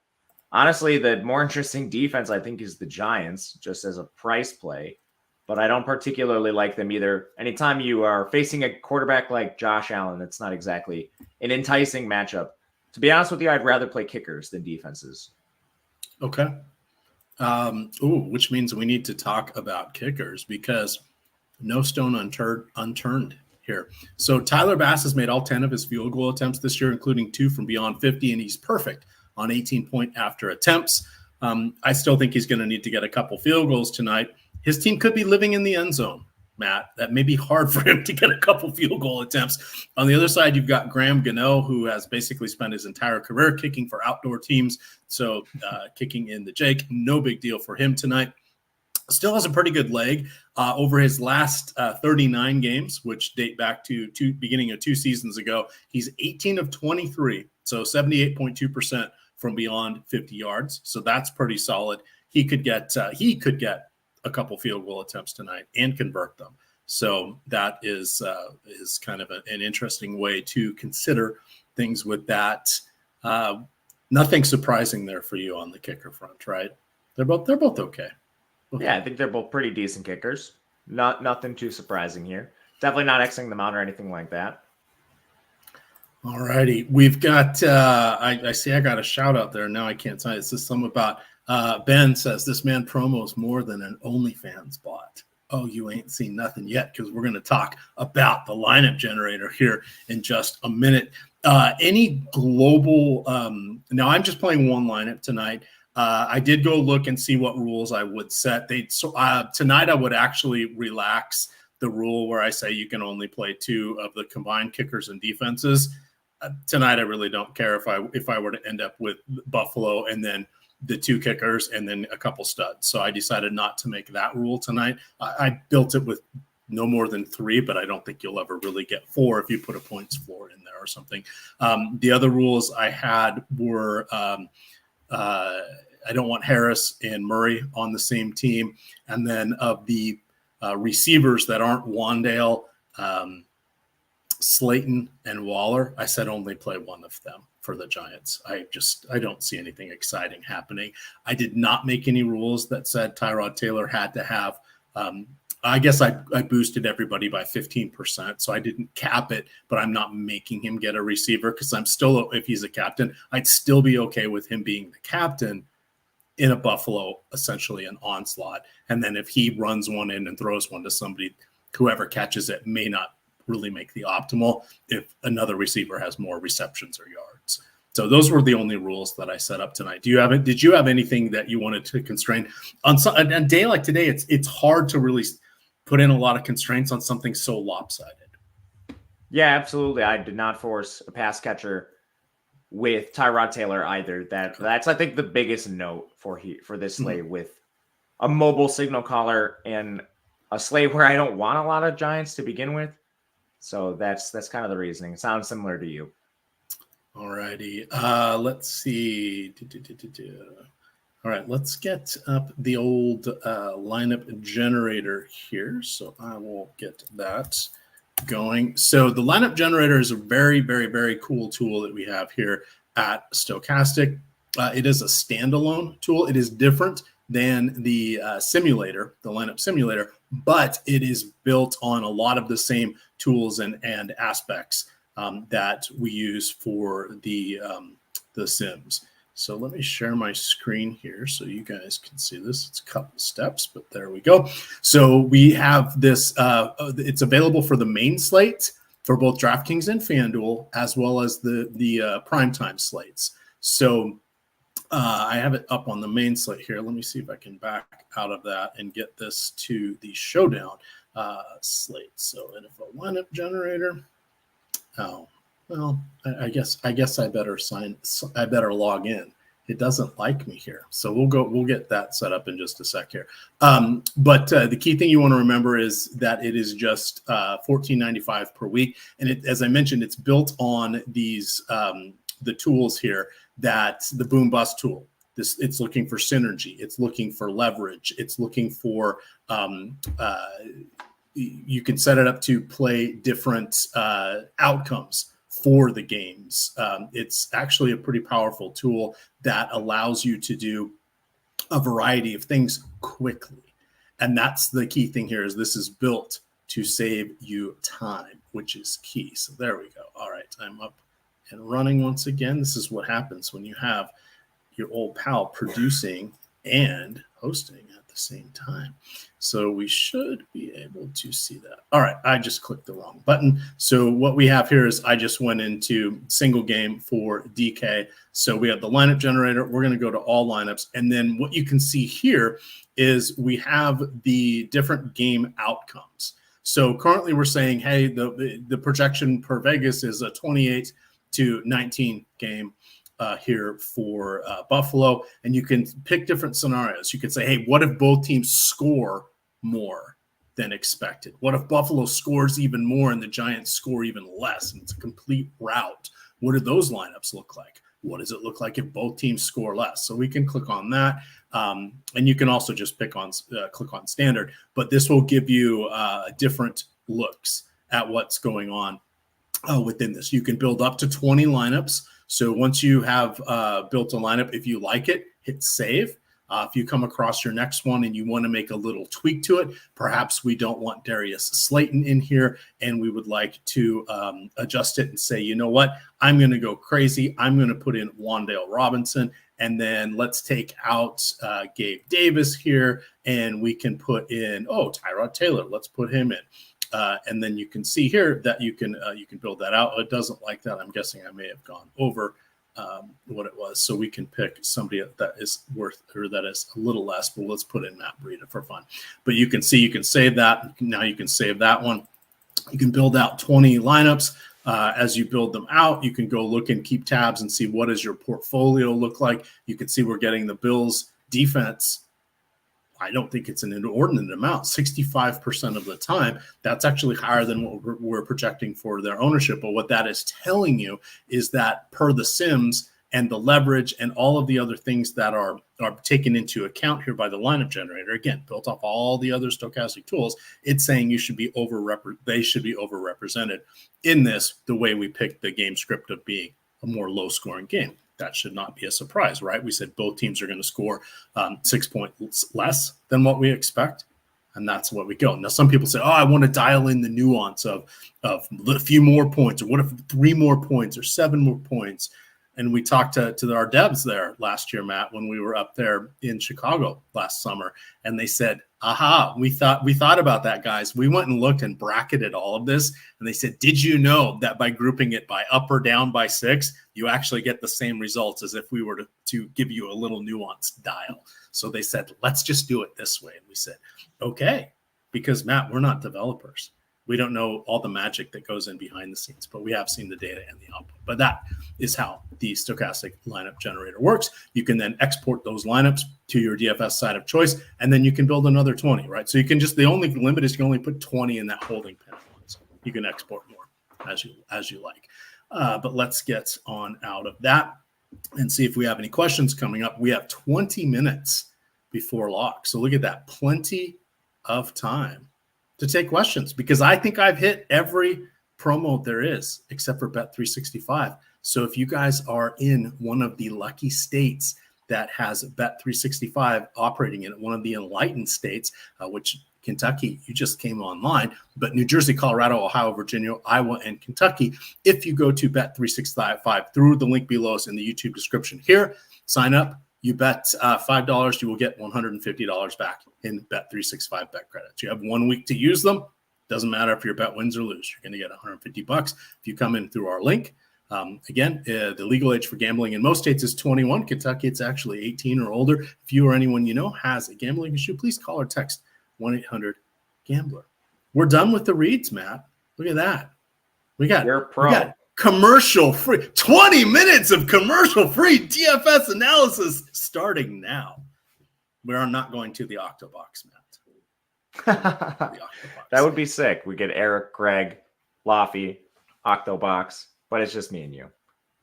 Honestly, the more interesting defense, I think, is the Giants, just as a price play, but I don't particularly like them either. Anytime you are facing a quarterback like Josh Allen, it's not exactly an enticing matchup. To be honest with you, I'd rather play kickers than defenses. Okay. Which means we need to talk about kickers because no stone unturned here. So Tyler Bass has made all 10 of his field goal attempts this year, including 2 from beyond 50, and he's perfect on 18-point after attempts. I still think he's going to need to get a couple field goals tonight. His team could be living in the end zone, Matt. That may be hard for him to get a couple field goal attempts. On the other side, you've got Graham Gano, who has basically spent his entire career kicking for outdoor teams. So kicking in the Jake, no big deal for him tonight. Still has a pretty good leg over his last 39 games, which date back to beginning of 2 seasons ago. He's 18 of 23, so 78.2% from beyond 50 yards. So that's pretty solid. He could get a couple field goal attempts tonight and convert them. So that is kind of an interesting way to consider things with that. Nothing surprising there for you on the kicker front, right? They're both okay. Yeah, I think they're both pretty decent kickers. Nothing too surprising here. Definitely not Xing them out or anything like that. All righty. We've got, I see I got a shout out there. Now I can't tell you. This is something about, Ben says, this man promos more than an OnlyFans bot. Oh, you ain't seen nothing yet, because we're going to talk about the lineup generator here in just a minute. Any global, now I'm just playing one lineup tonight. I did go look and see what rules I would set. Tonight I would actually relax the rule where I say you can only play 2 of the combined kickers and defenses. Tonight I really don't care if I were to end up with Buffalo and then the 2 kickers and then a couple studs. So I decided not to make that rule tonight. I built it with no more than 3, but I don't think you'll ever really get 4 if you put a points floor in there or something. The other rules I had were I don't want Harris and Murray on the same team. And then of the receivers that aren't Wandale, Slayton, and Waller, I said only play one of them for the Giants. I don't see anything exciting happening. I did not make any rules that said Tyrod Taylor had to have I guess I boosted everybody by 15%, so I didn't cap it, but I'm not making him get a receiver because I'm still, if he's a captain, I'd still be okay with him being the captain in a Buffalo, essentially an onslaught. And then if he runs one in and throws one to somebody, whoever catches it may not really make the optimal if another receiver has more receptions or yards. So those were the only rules that I set up tonight. Did you have anything that you wanted to constrain on a day like today? It's hard to really put in a lot of constraints on something so lopsided. Yeah, absolutely. I did not force a pass catcher with Tyrod Taylor either. That's I think the biggest note for this slate, with a mobile signal caller and a slate where I don't want a lot of Giants to begin with. So that's kind of the reasoning. It sounds similar to you. All righty. Let's see. All right, let's get up the old lineup generator here. So I will get that going. So the lineup generator is a very, very, very cool tool that we have here at Stochastic. It is a standalone tool. It is different than the simulator, the lineup simulator, but it is built on a lot of the same tools and aspects that we use for the Sims. So let me share my screen here so you guys can see this. It's a couple steps, but there we go. So we have this. It's available for the main slate for both DraftKings and FanDuel, as well as the primetime slates. So I have it up on the main slate here. Let me see if I can back out of that and get this to the Showdown slate. So NFL lineup generator. Oh, well, I guess I better log in. It doesn't like me here. So we'll get that set up in just a sec here. But the key thing you want to remember is that it is just $14.95 per week. And as I mentioned, it's built on these the tools here, that the boom bust tool. It's looking for synergy. It's looking for leverage. It's looking for you can set it up to play different outcomes for the games. It's actually a pretty powerful tool that allows you to do a variety of things quickly. And that's the key thing here, is this is built to save you time, which is key. So there we go. All right, I'm up and running once again. This is what happens when you have your old pal producing and hosting at the same time. So we should be able to see that. All right, I just clicked the wrong button. So what we have here is I just went into single game for DK. So we have the lineup generator. We're going to go to all lineups. And then what you can see here is we have the different game outcomes. So currently we're saying, hey, the projection per Vegas is a 28-19 game here for Buffalo. And you can pick different scenarios. You could say, hey, what if both teams score more than expected? What if Buffalo scores even more and the Giants score even less? And it's a complete rout. What do those lineups look like? What does it look like if both teams score less? So we can click on that. And you can also just click on standard. But this will give you different looks at what's going on within this. You can build up to 20 lineups. So once you have built a lineup, if you like it, hit save. If you come across your next one and you want to make a little tweak to it, perhaps we don't want Darius Slayton in here and we would like to adjust it and say, you know what, I'm going to go crazy. I'm going to put in Wan'Dale Robinson, and then let's take out Gabe Davis here, and we can put in, Tyrod Taylor. Let's put him in. And then you can see here that you can build that out. It doesn't like that. I'm guessing I may have gone over what it was. So we can pick somebody that is worth, or that is a little less, but let's put in Matt Breida for fun. But you can see, you can save that. Now you can save that one. You can build out 20 lineups. As you build them out, you can go look and keep tabs and see what does your portfolio look like. You can see we're getting the Bills defense. I don't think it's an inordinate amount. 65% of the time, that's actually higher than what we're projecting for their ownership. But what that is telling you is that per the Sims and the leverage and all of the other things that are taken into account here by the lineup generator, again, built off all the other stochastic tools, it's saying they should be overrepresented in this, the way we picked the game script of being a more low-scoring game. That should not be a surprise, right? We said both teams are going to score 6 points less than what we expect, and that's what we go. Now, some people say, I want to dial in the nuance of a few more points, or what if 3 more points or 7 more points? And we talked to our devs there last year, Matt, when we were up there in Chicago last summer, and they said, we thought about that, guys. We went and looked and bracketed all of this, and they said, did you know that by grouping it by up or down by 6, you actually get the same results as if we were to give you a little nuanced dial? So they said, let's just do it this way. And we said, okay, because Matt, we're not developers. We don't know all the magic that goes in behind the scenes, but we have seen the data and the output. But that is how the stochastic lineup generator works. You can then export those lineups to your DFS side of choice, and then you can build another 20, right? So you can the only limit is you can only put 20 in that holding pen. So you can export more as you like. But let's get on out of that and see if we have any questions coming up. We have 20 minutes before lock. So look at that, plenty of time to take questions, because I think I've hit every promo there is except for Bet365. So if you guys are in one of the lucky states that has Bet365 operating in it, one of the enlightened states, which Kentucky, you just came online, but New Jersey, Colorado, Ohio, Virginia, Iowa, and Kentucky, if you go to Bet365 through the link below us in the YouTube description here, sign up. You bet $5, you will get $150 back in Bet365 bet credits. You have 1 week to use them. Doesn't matter if your bet wins or lose. You're going to get $150 if you come in through our link. Again, the legal age for gambling in most states is 21. Kentucky, it's actually 18 or older. If you or anyone you know has a gambling issue, please call or text 1-800-GAMBLER. We're done with the reads, Matt. Look at that. You're a pro. We got commercial free, 20 minutes of commercial free DFS analysis starting now. We are not going to the Octobox, Matt. That would be sick. We get Eric, Greg, Laffy, Octobox, but it's just me and you.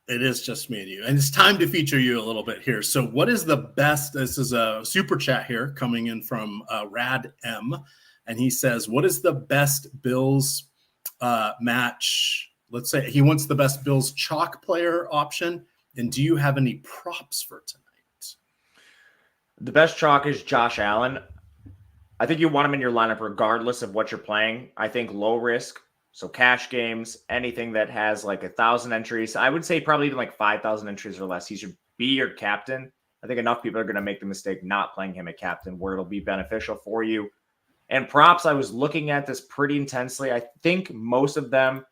It is just me and you. And it's time to feature you a little bit here. So what is the best? This is a super chat here coming in from Rad M. And he says, what is the best Bills match? Let's say he wants the best Bills chalk player option. And do you have any props for tonight? The best chalk is Josh Allen. I think you want him in your lineup regardless of what you're playing. I think low risk, so cash games, anything that has like 1,000 entries. I would say probably even like 5,000 entries or less. He should be your captain. I think enough people are going to make the mistake not playing him at captain where it'll be beneficial for you. And props, I was looking at this pretty intensely. I think most of them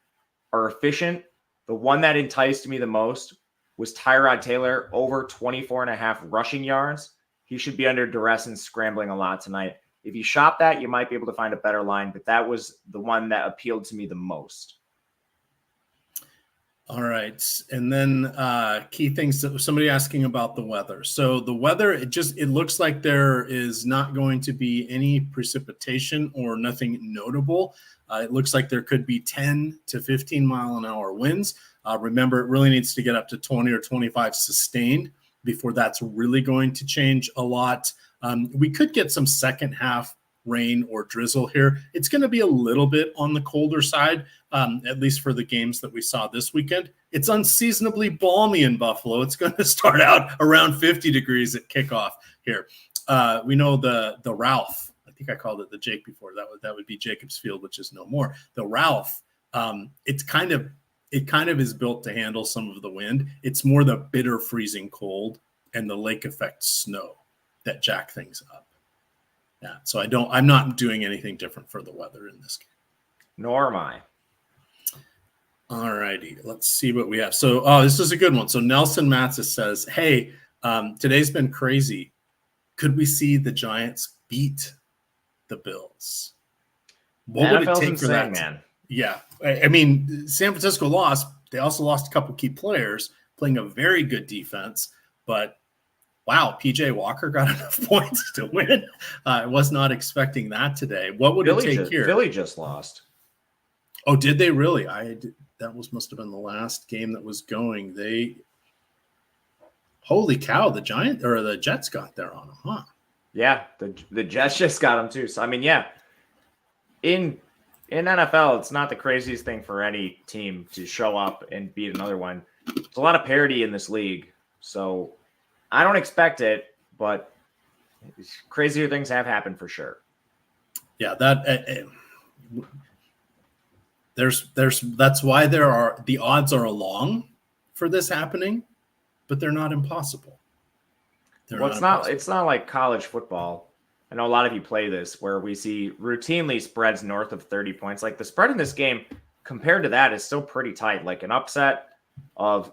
are efficient. The one that enticed me the most was Tyrod Taylor, over 24.5 rushing yards. He should be under duress and scrambling a lot tonight. If you shop that, you might be able to find a better line, but that was the one that appealed to me the most. All right. And then key things, somebody asking about the weather. So the weather, it looks like there is not going to be any precipitation or nothing notable. It looks like there could be 10 to 15 mile an hour winds. Remember, it really needs to get up to 20 or 25 sustained before that's really going to change a lot. We could get some second half rain or drizzle here. It's going to be a little bit on the colder side, at least for the games that we saw this weekend. It's unseasonably balmy in Buffalo. It's going to start out around 50 degrees at kickoff here. We know the Ralph. I think I called it the Jake before. That would be Jacobs Field, which is no more. The Ralph. It kind of is built to handle some of the wind. It's more the bitter freezing cold and the lake effect snow that jack things up. Yeah. So I'm not doing anything different for the weather in this game. Nor am I. All righty. Let's see what we have. So, this is a good one. So Nelson Matzis says, hey, today's been crazy. Could we see the Giants beat the Bills? What would it take for that? Man. Yeah. I mean, San Francisco lost. They also lost a couple key players playing a very good defense, but wow, PJ Walker got enough points to win. I was not expecting that today. What would it take here? Philly just lost. Oh, did they really? That must have been the last game that was going. Holy cow, the Jets got there on them, huh? Yeah, the Jets just got them too. So I mean, yeah, in NFL, it's not the craziest thing for any team to show up and beat another one. There's a lot of parity in this league, so I don't expect it, but crazier things have happened for sure. Yeah, that's why the odds are along for this happening, but they're not impossible. It's not like college football. I know a lot of you play this where we see routinely spreads north of 30 points. Like the spread in this game compared to that is still pretty tight. Like an upset of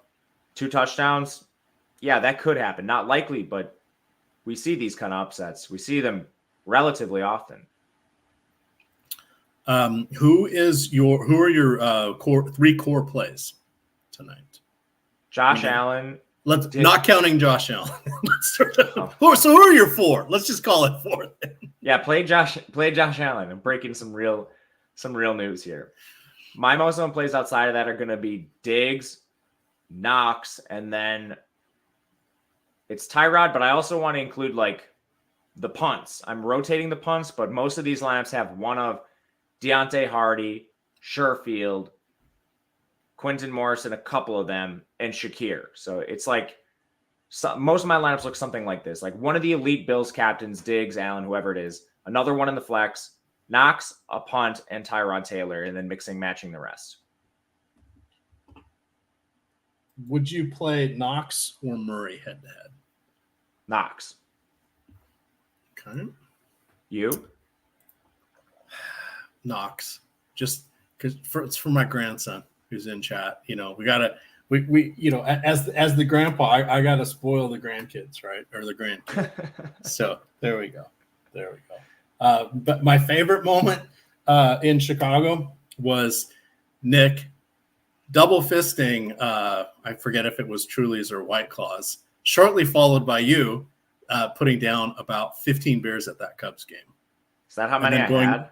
2 touchdowns. Yeah, that could happen. Not likely, but we see these kind of upsets. We see them relatively often. Who are your three core plays tonight? Josh Allen. Not counting Josh Allen. So who are your 4? Let's just call it 4. Yeah, play Josh Allen. I'm breaking some real news here. My most known plays outside of that are going to be Diggs, Knox, and then it's Tyrod, but I also want to include like the punts. I'm rotating the punts, but most of these lineups have one of Deontay Hardy, Sherfield, Quentin Morrison, a couple of them, and Shakir. So it's like most of my lineups look something like this. Like one of the elite Bills captains, Diggs, Allen, whoever it is, another one in the flex, Knox, a punt, and Tyrod Taylor, and then matching the rest. Would you play Knox or Murray head-to-head? Knox. Okay. You? Knox. Just because it's for my grandson who's in chat. You know, as the grandpa, I got to spoil the grandkids, right? Or the grandkids. So there we go. But my favorite moment in Chicago was Nick double fisting. I forget if it was Truly's or White Claws, shortly followed by you putting down about 15 beers at that Cubs game. Is that how many I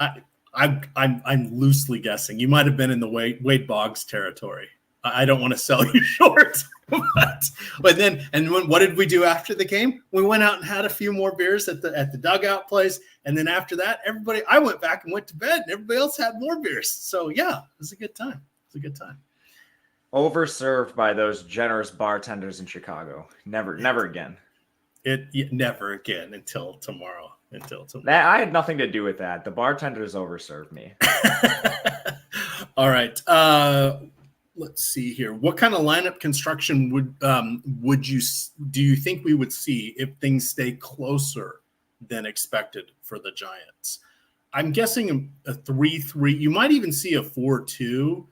had? I'm loosely guessing. You might have been in the Wade Boggs territory. I don't want to sell you short. But then, what did we do after the game? We went out and had a few more beers at the dugout place. And then after that, I went back and went to bed, and everybody else had more beers. So yeah, it was a good time. Overserved by those generous bartenders in Chicago. Never again. Never again until tomorrow. I had nothing to do with that. The bartenders overserved me. All right. Let's see here. What kind of lineup construction do you think we would see if things stay closer than expected for the Giants? I'm guessing a 3-3. You might even see a 4-2.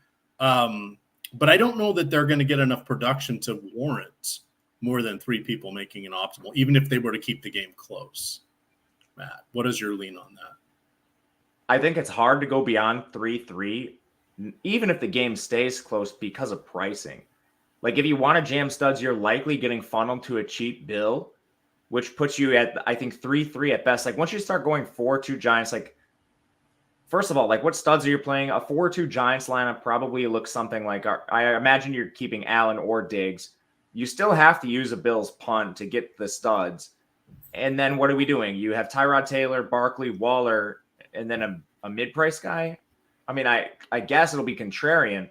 But I don't know that they're going to get enough production to warrant more than 3 people making an optimal, even if they were to keep the game close. Matt, what is your lean on that? I think it's hard to go beyond 3-3, even if the game stays close because of pricing. Like if you want to jam studs, you're likely getting funneled to a cheap bill, which puts you at, I think, 3-3 at best. Like once you start going 4-2 Giants, like first of all, like what studs are you playing? A 4-2 Giants lineup probably looks something like, I imagine you're keeping Allen or Diggs. You still have to use a Bills punt to get the studs. And then what are we doing? You have Tyrod Taylor, Barkley, Waller, and then a mid-price guy. I mean, I guess it'll be contrarian,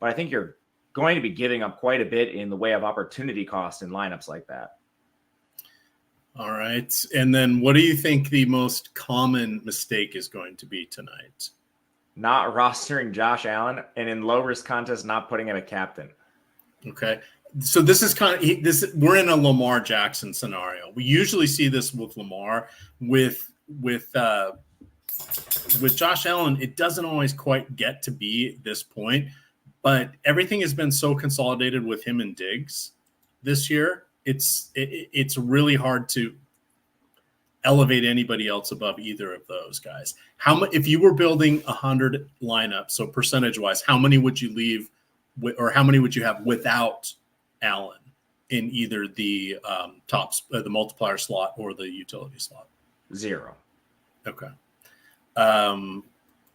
but I think you're going to be giving up quite a bit in the way of opportunity cost in lineups like that. All right. And then what do you think the most common mistake is going to be tonight? Not rostering Josh Allen, and in low risk contests, not putting in a captain. Okay. So this is we're in a Lamar Jackson scenario. We usually see this with Lamar. With Josh Allen, it doesn't always quite get to be this point, but everything has been so consolidated with him and Diggs this year. It's really hard to elevate anybody else above either of those guys. If you were building 100 lineups, so percentage wise, how many would you leave or how many would you have without Allen in either the the multiplier slot or the utility slot? 0. Okay.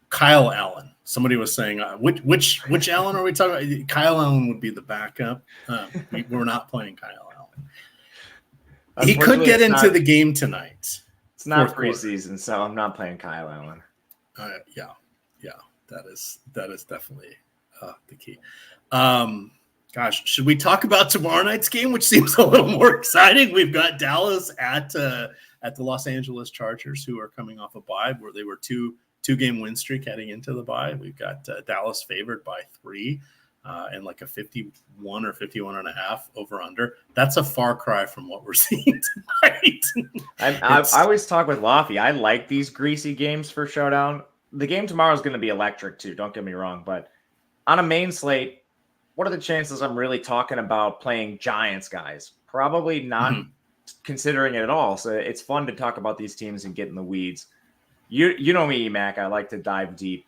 Kyle Allen. Somebody was saying, which Allen are we talking about? Kyle Allen would be the backup. We're not playing Kyle Allen. He could get into the game tonight. It's not preseason, so I'm not playing Kyle Allen. Yeah, that is definitely the key. Gosh, should we talk about tomorrow night's game, which seems a little more exciting? We've got Dallas at the Los Angeles Chargers, who are coming off a bye where they were two-game win streak heading into the bye. We've got Dallas favored by 3 and like a 51 or 51.5 over under. That's a far cry from what we're seeing tonight. I always talk with Lofty. I like these greasy games for Showdown. The game tomorrow is going to be electric too. Don't get me wrong, but on a main slate, what are the chances I'm really talking about playing Giants guys? Probably not considering it at all. So it's fun to talk about these teams and get in the weeds. You know me, EMac. I like to dive deep,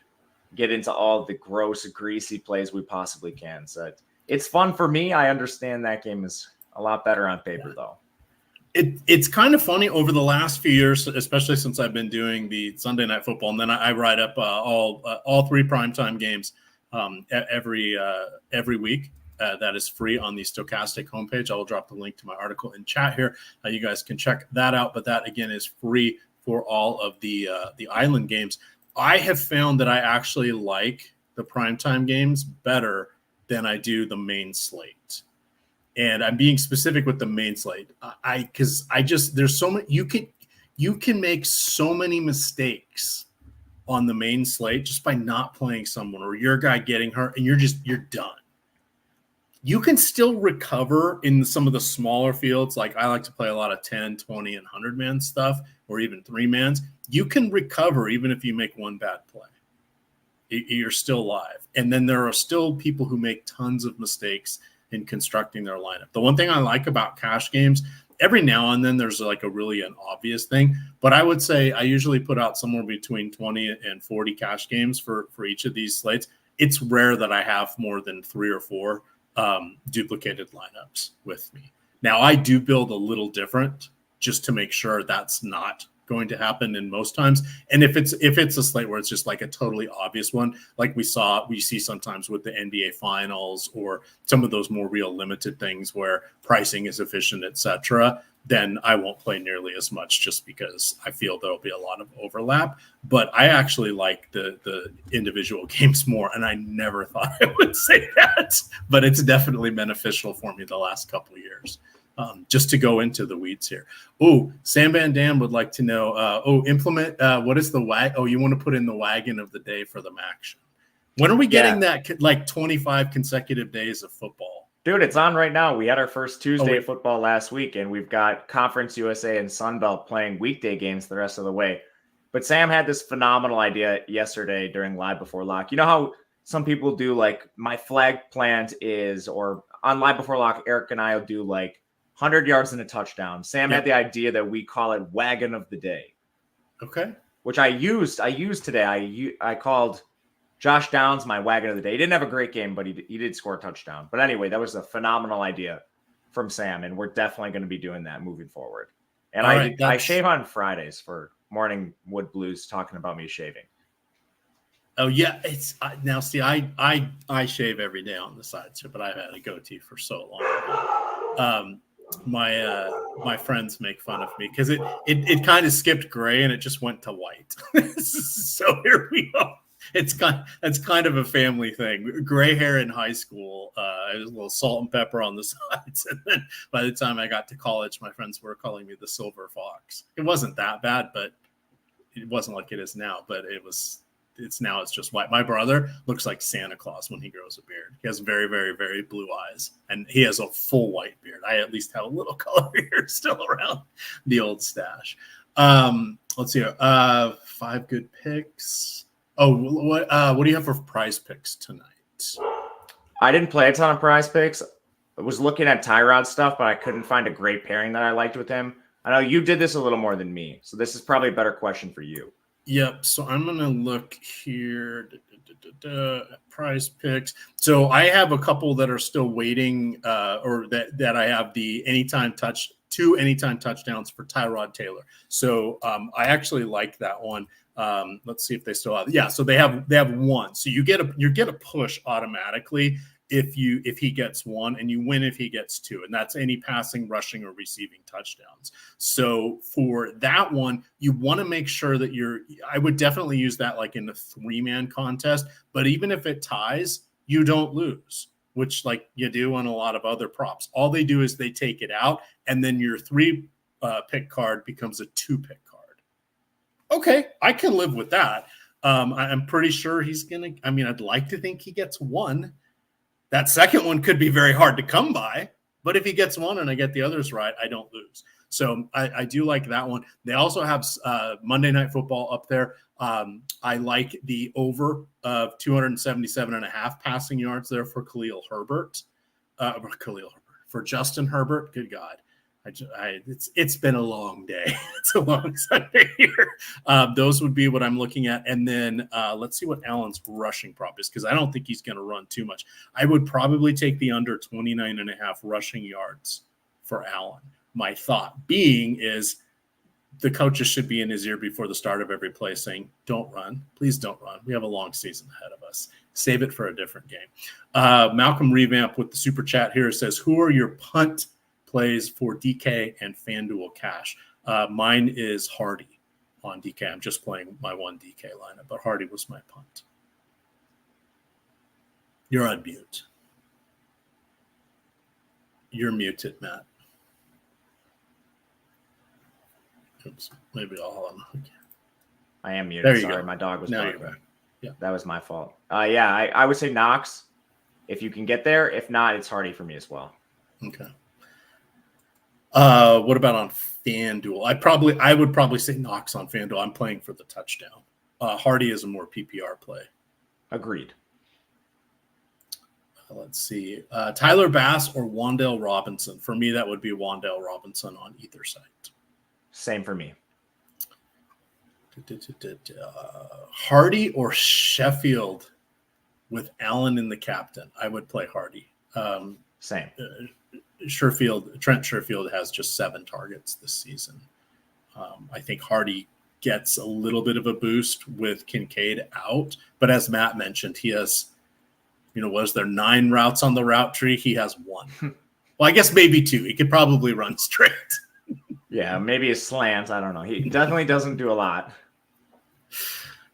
get into all the gross, greasy plays we possibly can. So it's fun for me. I understand that game is a lot better on paper, though. It's kind of funny over the last few years, especially since I've been doing the Sunday Night Football, and then I write up all 3 primetime games every week. That is free on the Stochastic homepage. I will drop the link to my article in chat here. You guys can check that out. But that again is free for all of the island games. I have found that I actually like the primetime games better than I do the main slate. And I'm being specific with the main slate. Because there's so many you can make so many mistakes on the main slate just by not playing someone or your guy getting hurt and you're done. You can still recover in some of the smaller fields. Like I like to play a lot of 10, 20, and 100-man stuff or even 3-mans. You can recover even if you make one bad play. You're still live. And then there are still people who make tons of mistakes in constructing their lineup. The one thing I like about cash games, every now and then there's like an obvious thing, but I would say I usually put out somewhere between 20 and 40 cash games for each of these slates. It's rare that I have more than 3 or 4 duplicated lineups with me. Now I do build a little different just to make sure that's not going to happen in most times. And if it's a slate where it's just like a totally obvious one, like we see sometimes with the NBA finals or some of those more real limited things where pricing is efficient, etc., then I won't play nearly as much just because I feel there'll be a lot of overlap. But I actually like the individual games more, and I never thought I would say that, but it's definitely beneficial for me the last couple of years. Just to go into the weeds here. Oh, Sam Van Dam would like to know, implement, what is the wag? Oh, you want to put in the wagon of the day for the action. When are we getting that, like 25 consecutive days of football? Dude, it's on right now. We had our first Tuesday of football last week, and we've got Conference USA and Sunbelt playing weekday games the rest of the way. But Sam had this phenomenal idea yesterday during Live Before Lock. You know how some people do, like, my flag plant is, or on Live Before Lock, Eric and I will do, like, 100 yards and a touchdown. Sam had the idea that we call it wagon of the day. Okay. Which I used today. I called Josh Downs my wagon of the day. He didn't have a great game, but he did score a touchdown. But anyway, that was a phenomenal idea from Sam, and we're definitely going to be doing that moving forward. And I shave on Fridays for Morning Wood Blues, talking about me shaving. Oh yeah, it's now. See, I shave every day on the side, but I've had a goatee for so long. My friends make fun of me because it kind of skipped gray and it just went to white. So here we go. It's kind of a family thing. Gray hair in high school, a little salt and pepper on the sides, and then by the time I got to college, my friends were calling me the Silver Fox. It wasn't that bad, but it wasn't like it is now. But it's just white. My brother looks like Santa Claus when he grows a beard. He has very, very, very blue eyes, and he has a full white beard. I at least have a little color here still around the old stash. Let's see. 5 good picks. Oh, what do you have for prize picks tonight? I didn't play a ton of prize picks. I was looking at Tyrod stuff, but I couldn't find a great pairing that I liked with him. I know you did this a little more than me, so this is probably a better question for you. Yep. So I'm going to look here. Prize picks. So I have a couple that are still waiting, or that I have the two anytime touchdowns for Tyrod Taylor. So I actually like that one. Let's see if they still have. Yeah. So they have one. So you get a push automatically if he gets one, and you win if he gets two, and that's any passing, rushing, or receiving touchdowns. So for that one, you want to make sure that I would definitely use that like in a 3-man contest, but even if it ties, you don't lose, which like you do on a lot of other props. All they do is they take it out, and then your 3 pick card becomes a 2 pick card. Okay, I can live with that. I'm pretty sure I'd like to think he gets one. That second one could be very hard to come by, but if he gets one and I get the others right, I don't lose. So I do like that one. They also have Monday Night Football up there. I like the over of 277.5 passing yards there for Khalil Herbert. For Justin Herbert. Good God. It's been a long day. It's a long Sunday here. Those would be what I'm looking at. And then let's see what Allen's rushing prop is, because I don't think he's going to run too much. I would probably take the under 29.5 rushing yards for Allen. My thought being is the coaches should be in his ear before the start of every play saying, don't run. Please don't run. We have a long season ahead of us. Save it for a different game. Malcolm Revamp with the super chat here says, who are your punt plays for DK and FanDuel cash? Mine is Hardy on DK. I'm just playing my one DK lineup, but Hardy was my punt. You're on mute. You're muted, Matt. Oops, maybe I'll okay. I am muted. There you Sorry, go. my dog was Now barking. you're back. Yeah, that was my fault. I would say Knox if you can get there. If not, it's Hardy for me as well. Okay. What about on FanDuel? I would probably say Knox on FanDuel. I'm playing for the touchdown. Hardy is a more PPR play. Agreed. Let's see. Tyler Bass or Wan'Dale Robinson. For me, that would be Wan'Dale Robinson on either side. Same for me. Hardy or Sheffield with Allen in the captain. I would play Hardy. Same. Trent Sherfield has just 7 targets this season. I think Hardy gets a little bit of a boost with Kincaid out, but as Matt mentioned, he has, was there 9 routes on the route tree? He has 1. Well, I guess maybe 2. He could probably run straight. Yeah, maybe a slant. I don't know. He definitely doesn't do a lot.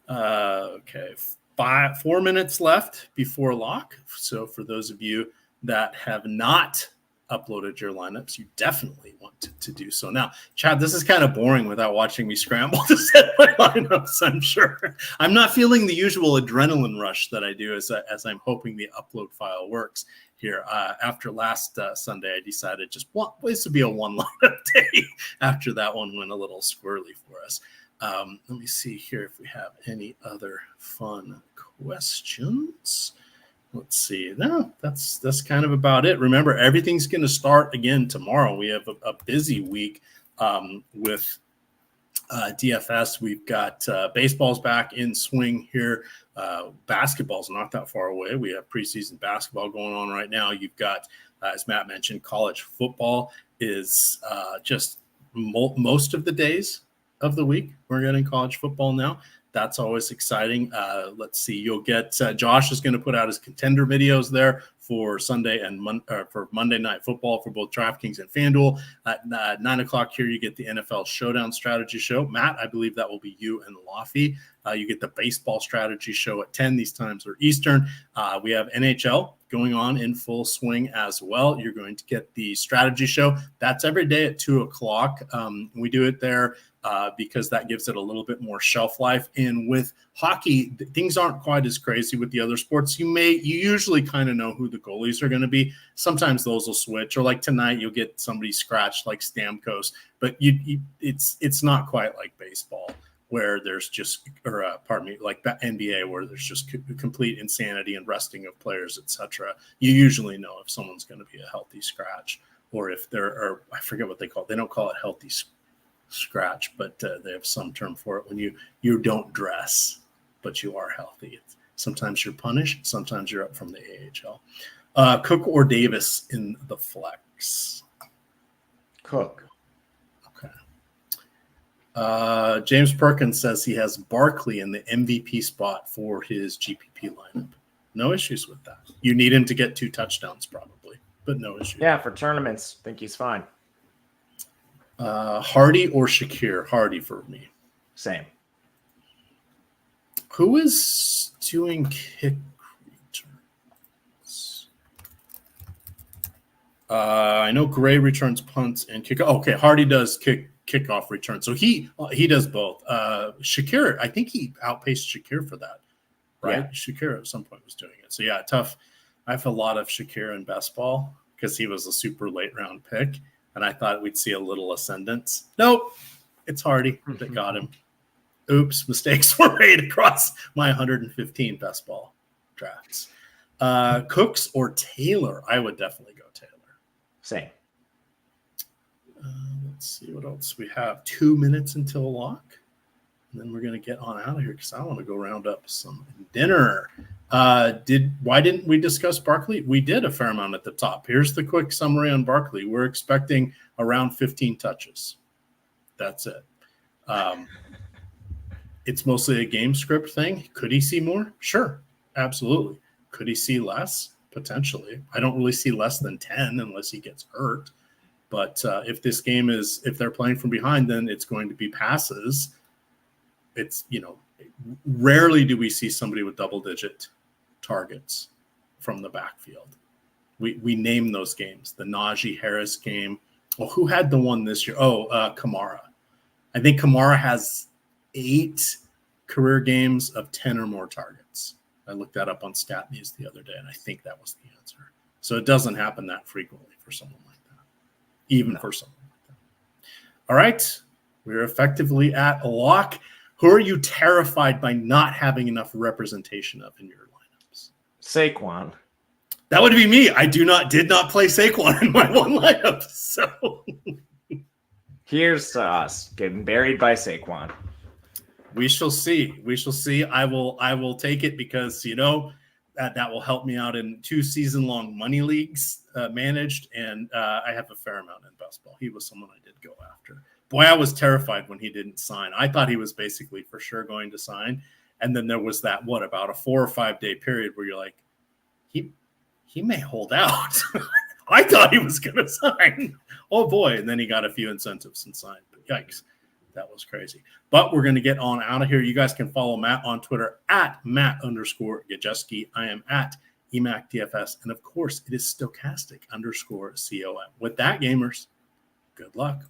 Okay. 4 minutes left before lock. So for those of you that have not uploaded your lineups, you definitely want to do so now. Chad, this is kind of boring without watching me scramble to set my lineups, I'm sure. I'm not feeling the usual adrenaline rush that I do as I'm hoping the upload file works here. After last Sunday, I decided this would be a one lineup day. After that one went a little squirrely for us. Let me see here if we have any other fun questions. Let's see. No, that's kind of about it. Remember, everything's going to start again tomorrow. We have a busy week with DFS. We've got baseball's back in swing here. Basketball's not that far away. We have preseason basketball going on right now. You've got, as Matt mentioned, college football is just most of the days of the week. We're getting college football now. That's always exciting. Let's see. You'll get Josh is going to put out his contender videos there for Sunday and for Monday Night Football for both DraftKings and FanDuel. At 9 o'clock here, you get the NFL Showdown strategy show. Matt, I believe that will be you and Laffy. You get the baseball strategy show at 10. These times are Eastern. We have NHL going on in full swing as well. You're going to get the strategy show. That's every day at 2 o'clock. We do it there because that gives it a little bit more shelf life. And with hockey, things aren't quite as crazy with the other sports. You usually kind of know who the goalies are going to be. Sometimes those will switch, or like tonight, you'll get somebody scratched like Stamkos, but it's not quite like baseball where there's just, like the NBA where there's just complete insanity and resting of players, etc. You usually know if someone's going to be a healthy scratch, or if or I forget what they call it. They don't call it healthy scratch, but they have some term for it when you don't dress, but you are healthy. Sometimes you're punished, sometimes you're up from the AHL. Cook or Davis in the flex? Cook. Okay. James Perkins says he has Barkley in the MVP spot for his GPP lineup. No issues with that. You need him to get 2 touchdowns probably, but no issues. Yeah, for tournaments, I think he's fine. Hardy or Shakir? Hardy for me. Same. Who is doing kick returns? I know Gray returns punts and kick. Okay, Hardy does kickoff return. So he does both. Shakir, I think he outpaced Shakir for that, right? Yeah. Shakir at some point was doing it. So yeah, tough. I have a lot of Shakir in best ball because he was a super late round pick, and I thought we'd see a little ascendance. Nope, it's Hardy that got him. Oops, mistakes were made across my 115 best ball drafts. Cooks or Taylor? I would definitely go Taylor. Same. Let's see what else we have. 2 minutes until lock. And then we're going to get on out of here because I want to go round up some dinner. Why didn't we discuss Barkley? We did a fair amount at the top. Here's the quick summary on Barkley. We're expecting around 15 touches. That's it. It's mostly a game script thing. Could he see more? Sure, absolutely. Could he see less? Potentially. I don't really see less than 10 unless he gets hurt. But if they're playing from behind, then it's going to be passes. It's, rarely do we see somebody with double-digit targets from the backfield. We name those games. The Najee Harris game. Well, who had the one this year? Kamara. I think Kamara has 8 career games of 10 or more targets. I looked that up on StatMuse the other day, and I think that was the answer. So it doesn't happen that frequently for someone like that, even for someone like that. All right, we're effectively at a lock. Who are you terrified by not having enough representation of in your lineups? Saquon. That would be me. I did not play Saquon in my one lineup. So here's to us getting buried by Saquon. We shall see. I will take it because that will help me out in 2 season-long money leagues managed, and I have a fair amount in best ball. He was someone I did go after. Boy, I was terrified when he didn't sign. I thought he was basically for sure going to sign, and then there was that about a 4 or 5 day period where you're like, he may hold out. I thought he was going to sign. Oh boy! And then he got a few incentives and signed. But yikes. That was crazy. But we're going to get on out of here. You guys can follow Matt on Twitter at Matt_Gajeski. I am at EMac DFS. And of course, it is stochastic_COM. With that, gamers, good luck.